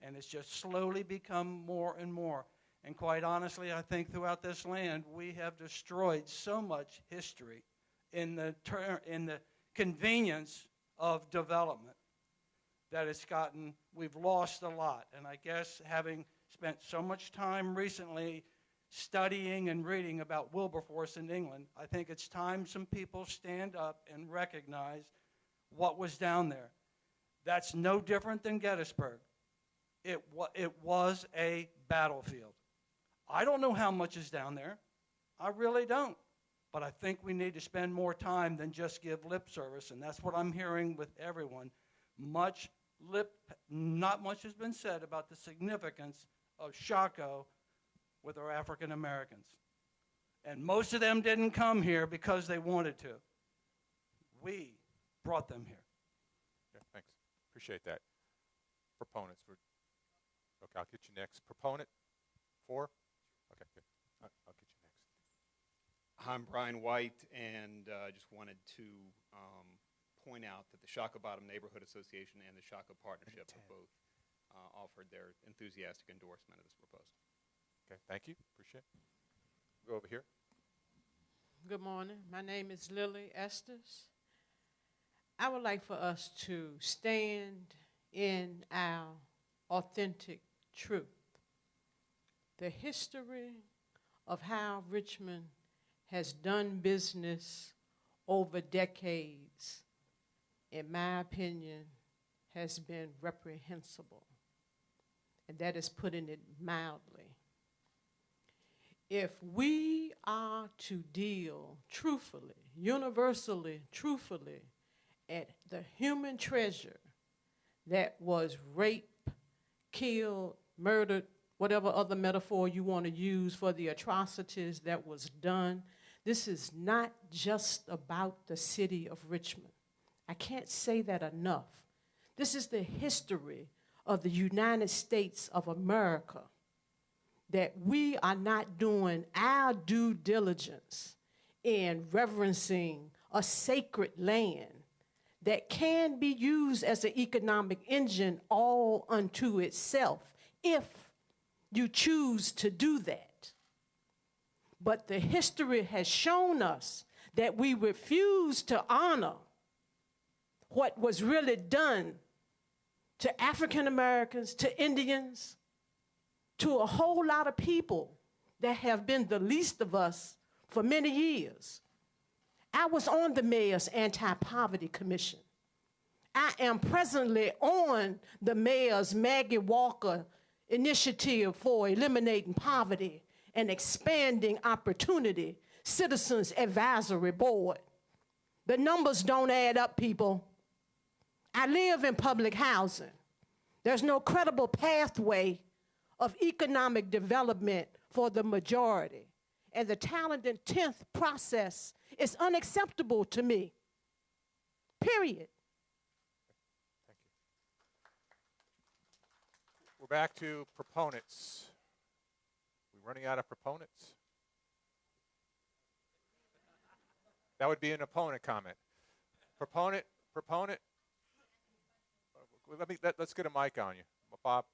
and it's just slowly become more and more. And quite honestly, I think throughout this land, we have destroyed so much history in the convenience of development that we've lost a lot. And I guess having spent so much time recently studying and reading about Wilberforce in England, I think it's time some people stand up and recognize what was down there. That's no different than Gettysburg. It was a battlefield. I don't know how much is down there. I really don't. But I think we need to spend more time than just give lip service, and that's what I'm hearing with everyone. Not much has been said about the significance of Shockoe with our African Americans. And most of them didn't come here because they wanted to. We brought them here. Okay, thanks. Appreciate that. Proponents. Okay, I'll get you next. Proponent 4? Okay, good. I'll get you next. I'm Brian White, and I just wanted to point out that the Shockoe Bottom Neighborhood Association and the Shockoe Partnership have both offered their enthusiastic endorsement of this proposal. Okay, thank you. Appreciate it. Go over here. Good morning. My name is Lily Estes. I would like for us to stand in our authentic truth. The history of how Richmond has done business over decades, in my opinion, has been reprehensible. And that is putting it mildly. If we are to deal truthfully, universally, truthfully, at the human treasure that was raped, killed, murdered, whatever other metaphor you want to use for the atrocities that was done, this is not just about the city of Richmond. I can't say that enough. This is the history of the United States of America, that we are not doing our due diligence in reverencing a sacred land that can be used as an economic engine all unto itself if you choose to do that. But the history has shown us that we refuse to honor what was really done to African Americans, to Indians, to a whole lot of people that have been the least of us for many years. I was on the mayor's anti-poverty commission. I am presently on the mayor's Maggie Walker initiative for eliminating poverty and expanding opportunity citizens advisory board. The numbers don't add up, people. I live in public housing. There's no credible pathway of economic development for the majority. And the talent and 10th process is unacceptable to me. Period. Thank you. We're back to proponents. We're running out of proponents. That would be an opponent comment. Proponent. Let's get a mic on you, Bob.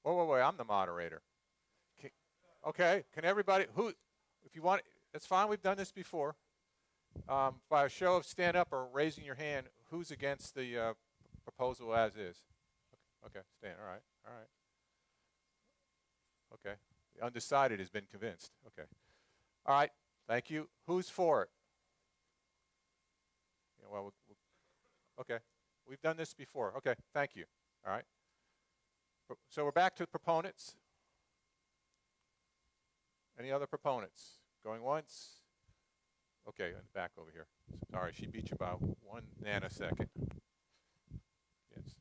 Wait, I'm the moderator. Okay, can everybody, if you want, that's fine, we've done this before. By a show of stand up or raising your hand, who's against the proposal as is? Okay, stand, all right. Okay, the undecided has been convinced, okay. All right, thank you. Who's for it? Yeah, well, okay, we've done this before. Okay, thank you, all right. So we're back to proponents. Any other proponents? Going once? Okay, in the back over here. Sorry, she beat you by 1 nanosecond. Yes.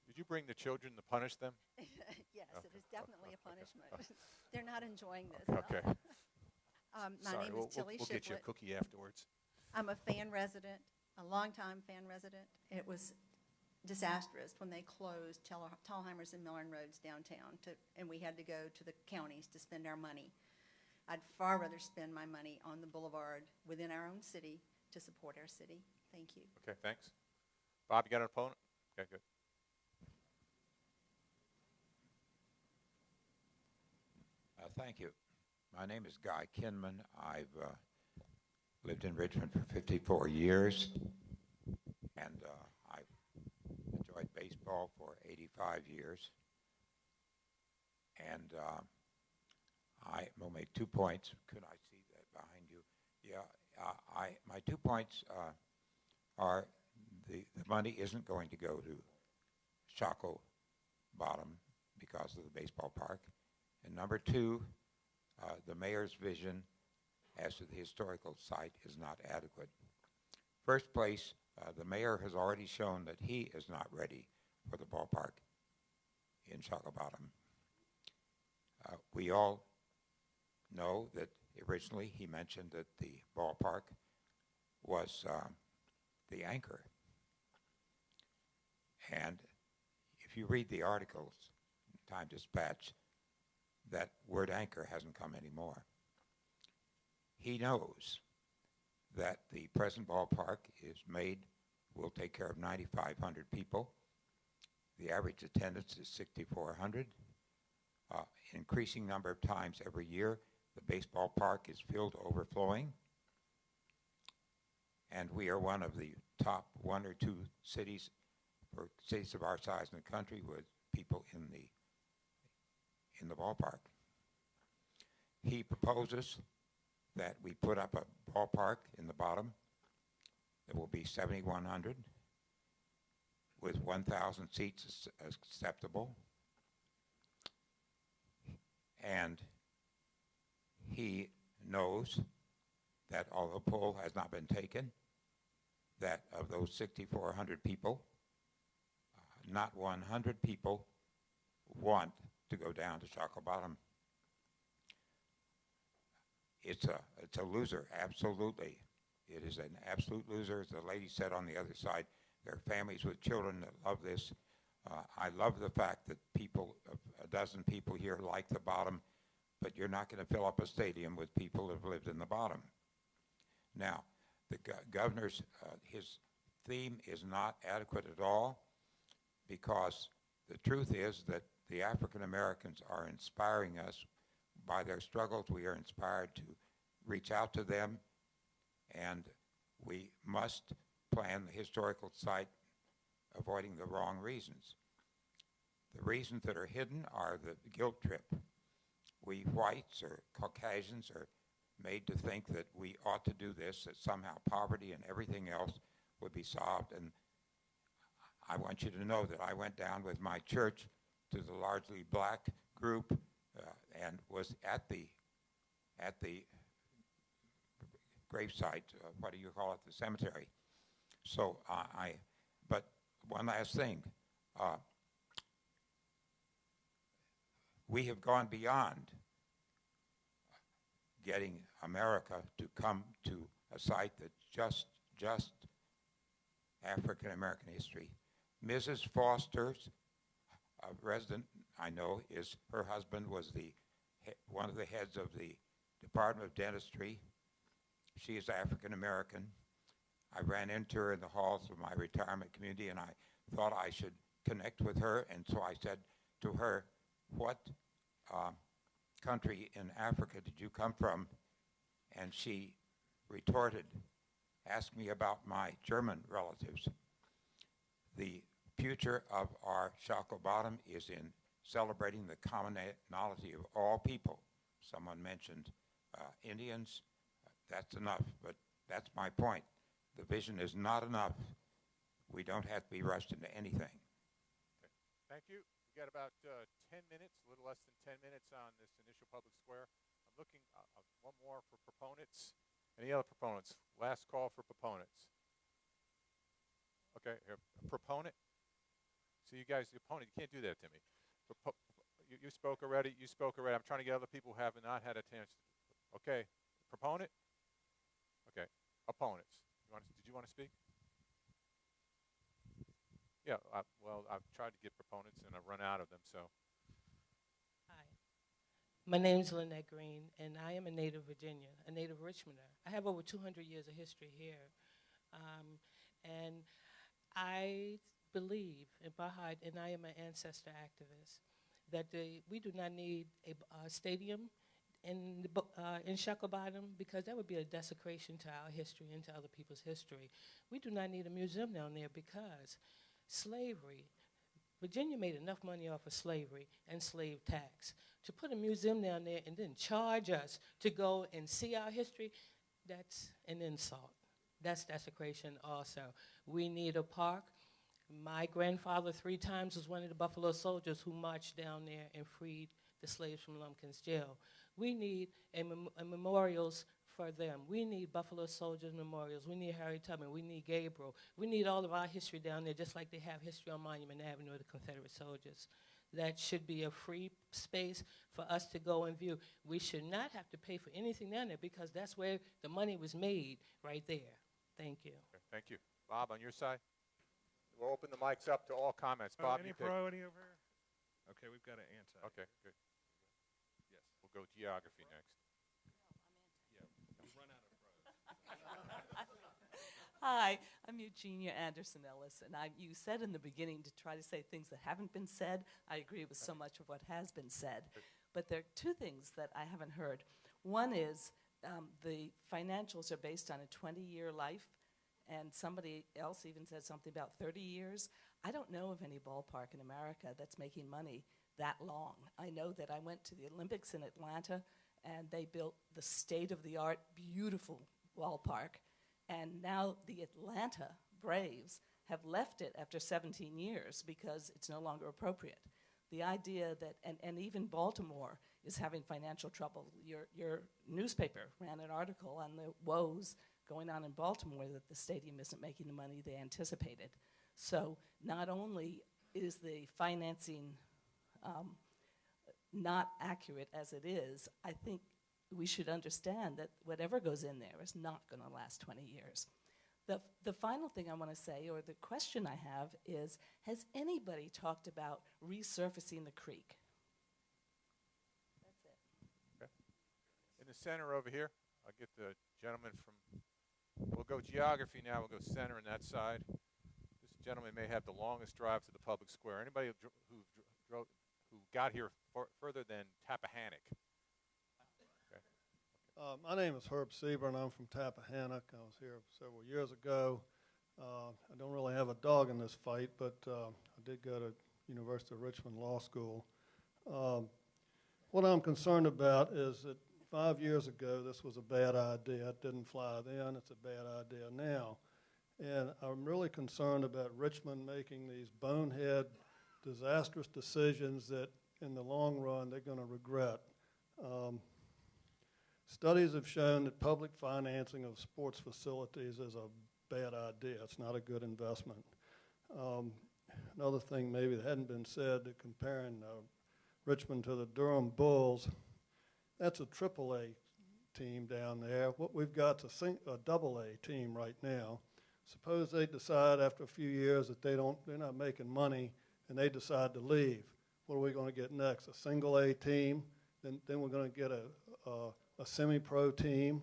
Did you bring the children to punish them? Yes, okay. It is definitely a punishment. Okay. They're not enjoying this. Okay. My Sorry, name is Tilly We'll get you a cookie afterwards. I'm a fan resident, a longtime fan resident. It was disastrous when they closed Tallheimers and Millern Roads downtown, and we had to go to the counties to spend our money. I'd far rather spend my money on the boulevard within our own city to support our city. Thank you. Okay, thanks. Bob, you got an opponent? Okay, good. Thank you. My name is Guy Kinman. I've lived in Richmond for 54 years, and I've enjoyed baseball for 85 years. And I will make 2 points. Could I see that behind you? Yeah, my 2 points are the money isn't going to go to Shockoe Bottom because of the baseball park. And number 2, the mayor's vision as to the historical site is not adequate. First place, the mayor has already shown that he is not ready for the ballpark in Shockoe Bottom. We all know that originally he mentioned that the ballpark was the anchor. And if you read the articles in Times-Dispatch, that word anchor hasn't come anymore. He knows that the present ballpark will take care of 9,500 people. The average attendance is 6,400. Increasing number of times every year. The baseball park is filled to overflowing. And we are one of the top 1 or 2 cities, for cities of our size in the country, with people in the ballpark. He proposes that we put up a ballpark in the bottom that will be 7,100 with 1,000 seats acceptable. And he knows that although the poll has not been taken, that of those 6,400 people, not 100 people want to go down to Shockoe Bottom. It's a loser, absolutely. It is an absolute loser. As the lady said on the other side, there are families with children that love this. I love the fact that a dozen people here like the bottom. but you're not going to fill up a stadium with people that have lived in the bottom. Now, the governor's, his theme is not adequate at all, because the truth is that the African Americans are inspiring us by their struggles. We are inspired to reach out to them, and we must plan the historical site avoiding the wrong reasons. The reasons that are hidden are the guilt trip. We whites or Caucasians are made to think that we ought to do this, that somehow poverty and everything else would be solved. And I want you to know that I went down with my church to the largely black group and was at the gravesite, what do you call it, the cemetery. So but one last thing. We have gone beyond getting America to come to a site that's just African American history. Mrs. Foster's resident, I know, is her husband was one of the heads of the Department of Dentistry. She is African American. I ran into her in the halls of my retirement community, and I thought I should connect with her, and so I said to her, what country in Africa did you come from? And she retorted, asked me about my German relatives. The future of our Shockoe Bottom is in celebrating the commonality of all people. Someone mentioned Indians. That's enough, but that's my point. The vision is not enough. We don't have to be rushed into anything. Okay. Thank you. We got about 10 minutes, a little less than 10 minutes on this initial public square. I'm looking one more for proponents. Any other proponents? Last call for proponents. Okay, here, a proponent. So you guys, the opponent, you can't do that to me. You spoke already. You spoke already. I'm trying to get other people who have not had a chance. Okay, proponent. Okay, opponents. Did you want to speak? Yeah. Well, I've tried to get proponents and I've run out of them. So. Hi, my name's Lynette Green, and I am a native Virginia, a native Richmonder. I have over 200 years of history here, and I believe in my heart, and I am an ancestor activist, that we do not need a stadium in Shockoe Bottom, because that would be a desecration to our history and to other people's history. We do not need a museum down there because slavery, Virginia made enough money off of slavery and slave tax. To put a museum down there and then charge us to go and see our history, that's an insult. That's desecration also. We need a park. My grandfather 3 times was one of the Buffalo Soldiers who marched down there and freed the slaves from Lumpkin's jail. We need memorials for them. We need Buffalo Soldiers memorials. We need Harry Tubman. We need Gabriel. We need all of our history down there, just like they have history on Monument Avenue of the Confederate soldiers. That should be a free space for us to go and view. We should not have to pay for anything down there, because that's where the money was made, right there. Thank you. Okay, thank you. Bob, on your side? We'll open the mics up to all comments. Bob, any pro, any over here? Okay, we've got an anti. Okay, good. Yes. We'll go geography next. We've run out of pros. Hi, I'm Eugenia Anderson Ellis, and you said in the beginning to try to say things that haven't been said. I agree with so much of what has been said. But there are 2 things that I haven't heard. One is the financials are based on a 20-year life, and somebody else even said something about 30 years. I don't know of any ballpark in America that's making money that long. I know that I went to the Olympics in Atlanta, and they built the state-of-the-art, beautiful ballpark. And now the Atlanta Braves have left it after 17 years because it's no longer appropriate. The idea that, and even Baltimore is having financial trouble. Your newspaper ran an article on the woes going on in Baltimore, that the stadium isn't making the money they anticipated. So not only is the financing not accurate as it is, I think we should understand that whatever goes in there is not going to last 20 years. The final thing I want to say, or the question I have, is, has anybody talked about resurfacing the creek? That's it. the center over here. I'll get the gentleman from, we'll go geography now, we'll go center on that side. This gentleman may have the longest drive to the public square. Anybody who got here further than Tappahannock? Okay. My name is Herb Sieber, and I'm from Tappahannock. I was here several years ago. I don't really have a dog in this fight, but I did go to University of Richmond Law School. What I'm concerned about is that 5 years ago, this was a bad idea. It didn't fly then. It's a bad idea now. And I'm really concerned about Richmond making these bonehead, disastrous decisions that in the long run they're going to regret. Studies have shown that public financing of sports facilities is a bad idea. It's not a good investment. Another thing maybe that hadn't been said, that comparing Richmond to the Durham Bulls, that's a AAA team down there. What we've got is a AA team right now. Suppose they decide after a few years that they're not making money and they decide to leave. What are we going to get next? A single A team? Then we're going to get a semi-pro team,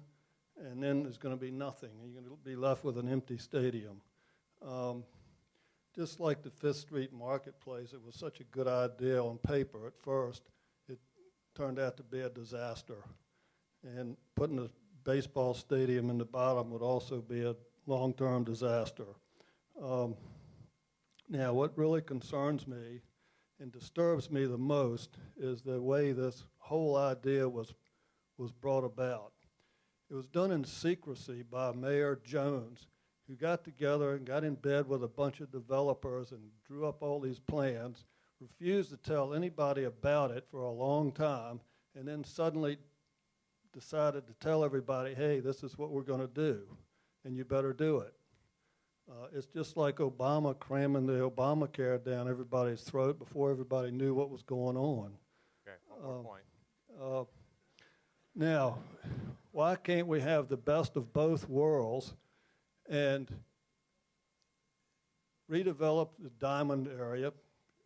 and then there's going to be nothing. You're going to be left with an empty stadium. Just like the Fifth Street Marketplace, it was such a good idea on paper at first. It turned out to be a disaster. And putting a baseball stadium in the bottom would also be a long-term disaster. Now, what really concerns me and disturbs me the most is the way this whole idea was brought about. It was done in secrecy by Mayor Jones, who got together and got in bed with a bunch of developers and drew up all these plans, refused to tell anybody about it for a long time, and then suddenly decided to tell everybody, hey, this is what we're going to do, and you better do it. It's just like Obama cramming the Obamacare down everybody's throat before everybody knew what was going on. Okay, one more point. Now, why can't we have the best of both worlds and redevelop the Diamond area?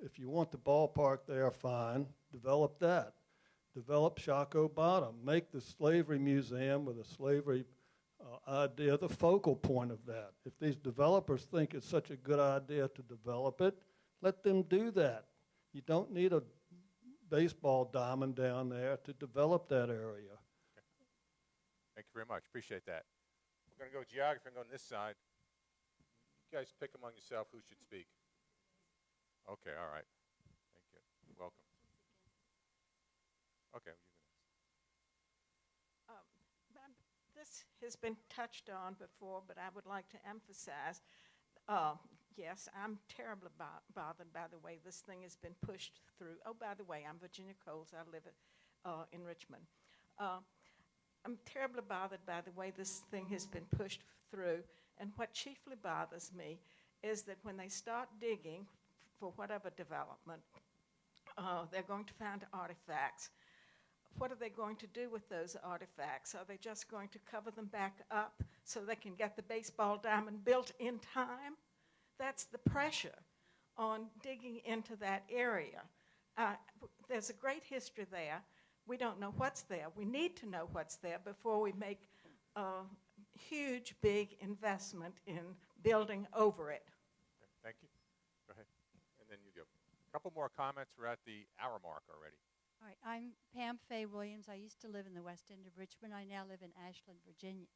If you want the ballpark there, fine, develop that. Develop Shockoe Bottom. Make the Slavery Museum with a slavery idea the focal point of that. If these developers think it's such a good idea to develop it, let them do that. You don't need a baseball diamond down there to develop that area. Okay. Thank you very much. Appreciate that. We're going to go geography and go on this side. You guys pick among yourself who should speak. Okay, all right. Thank you. Welcome. Okay. This has been touched on before, but I would like to emphasize, yes, I'm terribly bothered by the way this thing has been pushed through. Oh, by the way, I'm Virginia Coles. I live in Richmond. I'm terribly bothered by the way this thing has been pushed through, and what chiefly bothers me is that when they start digging for whatever development, they're going to find artifacts. What are they going to do with those artifacts? Are they just going to cover them back up so they can get the baseball diamond built in time? That's the pressure on digging into that area. There's a great history there. We don't know what's there. We need to know what's there before we make a huge, big investment in building over it. Okay, thank you. Go ahead. And then you go. A couple more comments. We're at the hour mark already. All right, I'm Pam Fay Williams. I used to live in the west end of Richmond. I now live in Ashland, Virginia.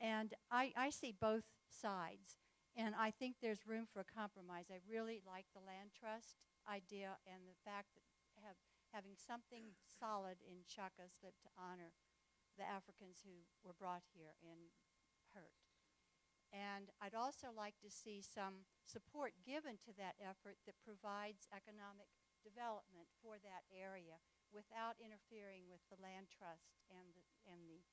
And I see both sides, and I think there's room for a compromise. I really like the land trust idea and the fact that having something solid in Shockoe Slip to honor the Africans who were brought here and hurt. And I'd also like to see some support given to that effort that provides economic development for that area without interfering with the land trust and the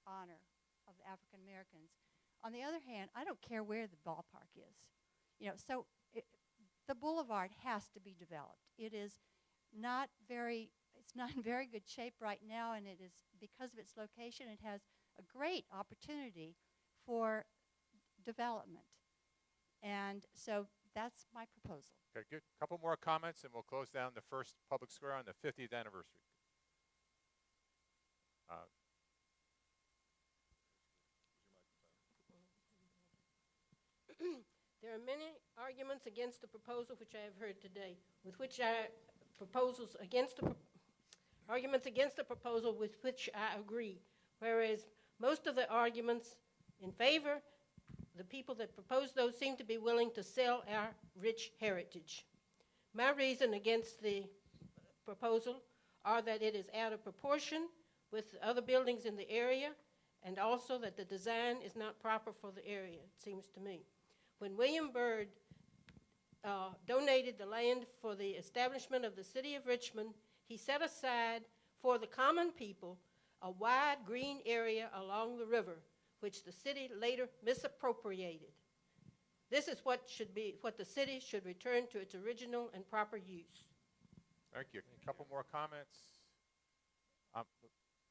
honor of the African Americans. On the other hand, I don't care where the ballpark is. So the boulevard has to be developed. It's not in very good shape right now, and it is, because of its location, it has a great opportunity for development. And so that's my proposal. Okay, good. A couple more comments, and we'll close down the first public square on the 50th anniversary. Uh, There are many arguments against the proposal which I have heard today, with which I proposals against the arguments against the proposal with which I agree, whereas most of the arguments in favor, the people that propose those seem to be willing to sell our rich heritage. My reason against the proposal are that it is out of proportion with other buildings in the area, and also that the design is not proper for the area, it seems to me. When William Byrd donated the land for the establishment of the city of Richmond, he set aside for the common people a wide green area along the river, which the city later misappropriated. This is what the city should return to its original and proper use. Thank you. A couple more comments. The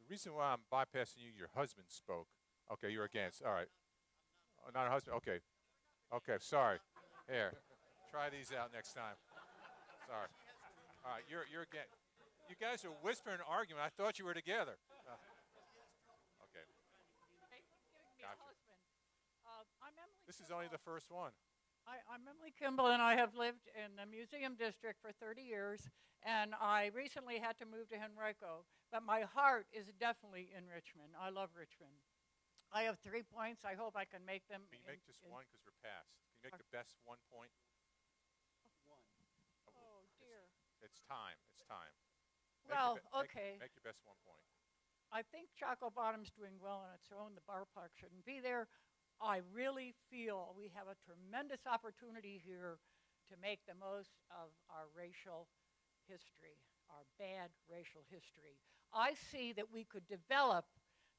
reason why I'm bypassing you, your husband spoke. Okay, you're against. All right. Oh, not a husband. Okay. Okay, sorry. Here, try these out next time. Sorry. All right, you're against. You guys are whispering and arguing. I thought you were together. Okay. Gotcha. This is only the first one. I'm Emily Kimball, and I have lived in the museum district for 30 years, and I recently had to move to Henrico, but my heart is definitely in Richmond. I love Richmond. I have 3 points. I hope I can make them. Can you make just one because we're past? Can you make the best 1 point? One. Oh, dear. It's time. It's time. Well, okay. Make your best 1 point. I think Shockoe Bottom's doing well on its own. The ballpark shouldn't be there. I really feel we have a tremendous opportunity here to make the most of our racial history, our bad racial history. I see that we could develop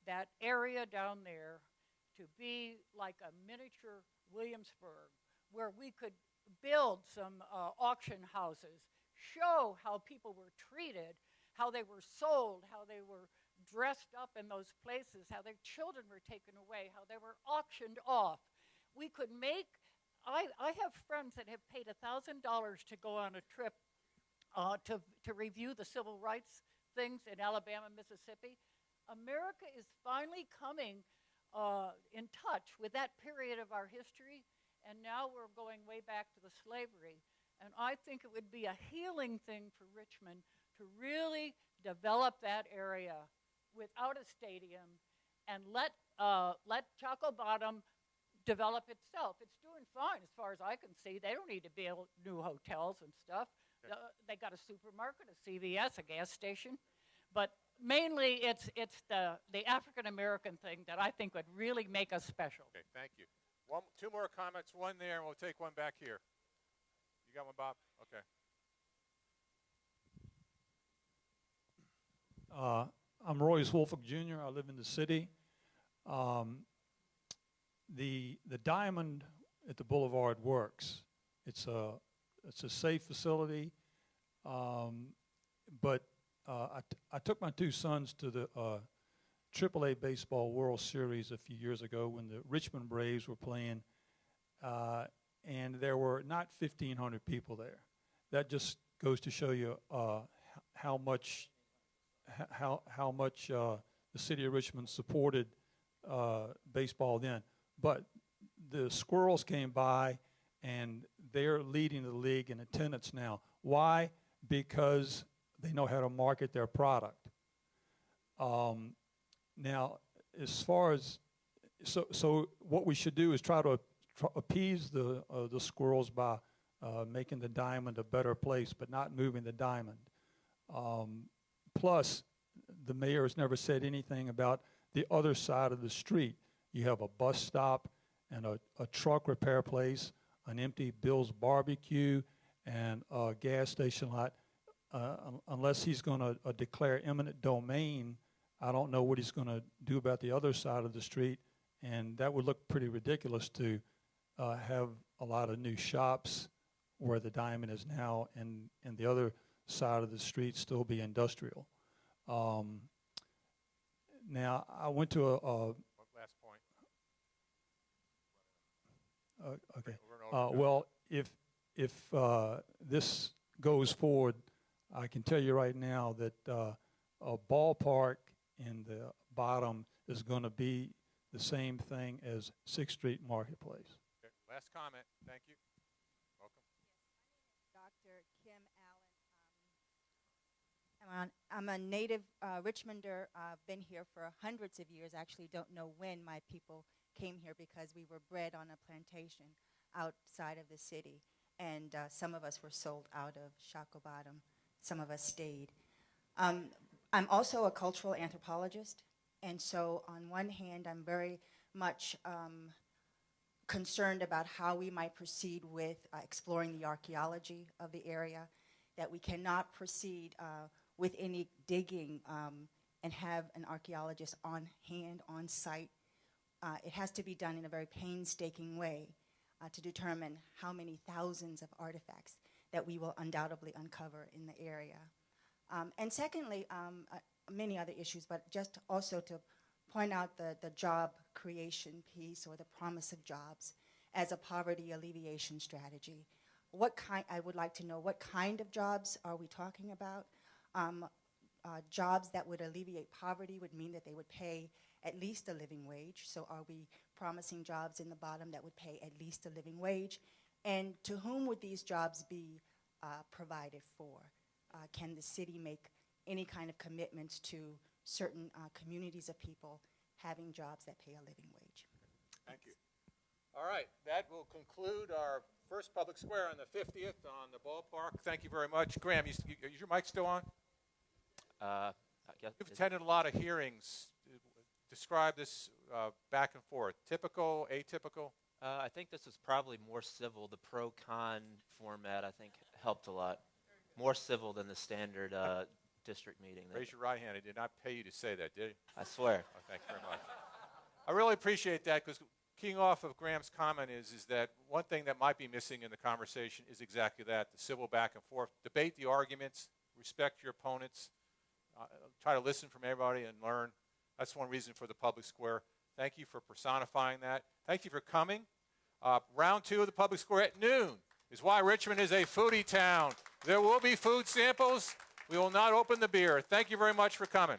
that area down there to be like a miniature Williamsburg, where we could build some auction houses, show how people were treated, how they were sold, how they were dressed up in those places, how their children were taken away, how they were auctioned off. We could make, I have friends that have paid $1,000 to go on a trip to review the civil rights things in Alabama, Mississippi. America is finally coming in touch with that period of our history, and now we're going way back to the slavery. And I think it would be a healing thing for Richmond to really develop that area without a stadium and let Shockoe Bottom develop itself. It's doing fine as far as I can see. They don't need to build new hotels and stuff. Okay. They got a supermarket, a CVS, a gas station. But mainly it's the African-American thing that I think would really make us special. Okay, thank you. Two more comments, one there, and we'll take one back here. You got one, Bob? Okay. I'm Royce Wolfolk Jr. I live in the city. The diamond at the Boulevard works. It's a safe facility, but I took my two sons to the AAA Baseball World Series a few years ago when the Richmond Braves were playing, and there were not 1,500 people there. That just goes to show you how much the city of Richmond supported baseball then. But the Squirrels came by, and they're leading the league in attendance now. Why? Because they know how to market their product. Now, as far as so what we should do is try to appease the Squirrels by making the diamond a better place, but not moving the diamond. Plus, the mayor has never said anything about the other side of the street. You have a bus stop and a truck repair place, an empty Bill's Barbecue, and a gas station lot. Unless he's going to declare eminent domain, I don't know what he's going to do about the other side of the street, and that would look pretty ridiculous to have a lot of new shops where the diamond is now, and the other side of the street still be industrial. Now, I went to One last point. Okay. Well, if this goes forward, I can tell you right now that a ballpark in the bottom is going to be the same thing as 6th Street Marketplace. Okay. Last comment. Thank you. Welcome. Dr. Kim Allen. I'm a native Richmonder. Been here for hundreds of years. Actually, don't know when my people came here because we were bred on a plantation outside of the city, and some of us were sold out of Shockoe Bottom. Some of us stayed. I'm also a cultural anthropologist, and so on one hand, I'm very much concerned about how we might proceed with exploring the archaeology of the area, that we cannot proceed with any digging and have an archaeologist on hand, on site. It has to be done in a very painstaking way to determine how many thousands of artifacts that we will undoubtedly uncover in the area. And secondly, many other issues, but just also to point out the job creation piece or the promise of jobs as a poverty alleviation strategy. I would like to know what kind of jobs are we talking about? Jobs that would alleviate poverty would mean that they would pay at least a living wage. So are we promising jobs in the bottom that would pay at least a living wage? And to whom would these jobs be provided for? Can the city make any kind of commitments to certain communities of people having jobs that pay a living wage? Thank you. All right, that will conclude our first public square on the 50th on the ballpark. Thank you very much. Graham, is your mic still on? I guess You've attended a lot of hearings. Describe this back and forth. Typical, atypical? I think this is probably more civil. The pro-con format, I think, helped a lot. More civil than the standard district meeting. Raise your right hand. I did not pay you to say that, did you? I swear. Oh, thank you very much. I really appreciate that, because keying off of Graham's comment is that one thing that might be missing in the conversation is exactly that, the civil back and forth. Debate the arguments, respect your opponents, try to listen from everybody and learn. That's one reason for the public square. Thank you for personifying that. Thank you for coming. Round 2 of the public square at noon is why Richmond is a foodie town. There will be food samples. We will not open the beer. Thank you very much for coming.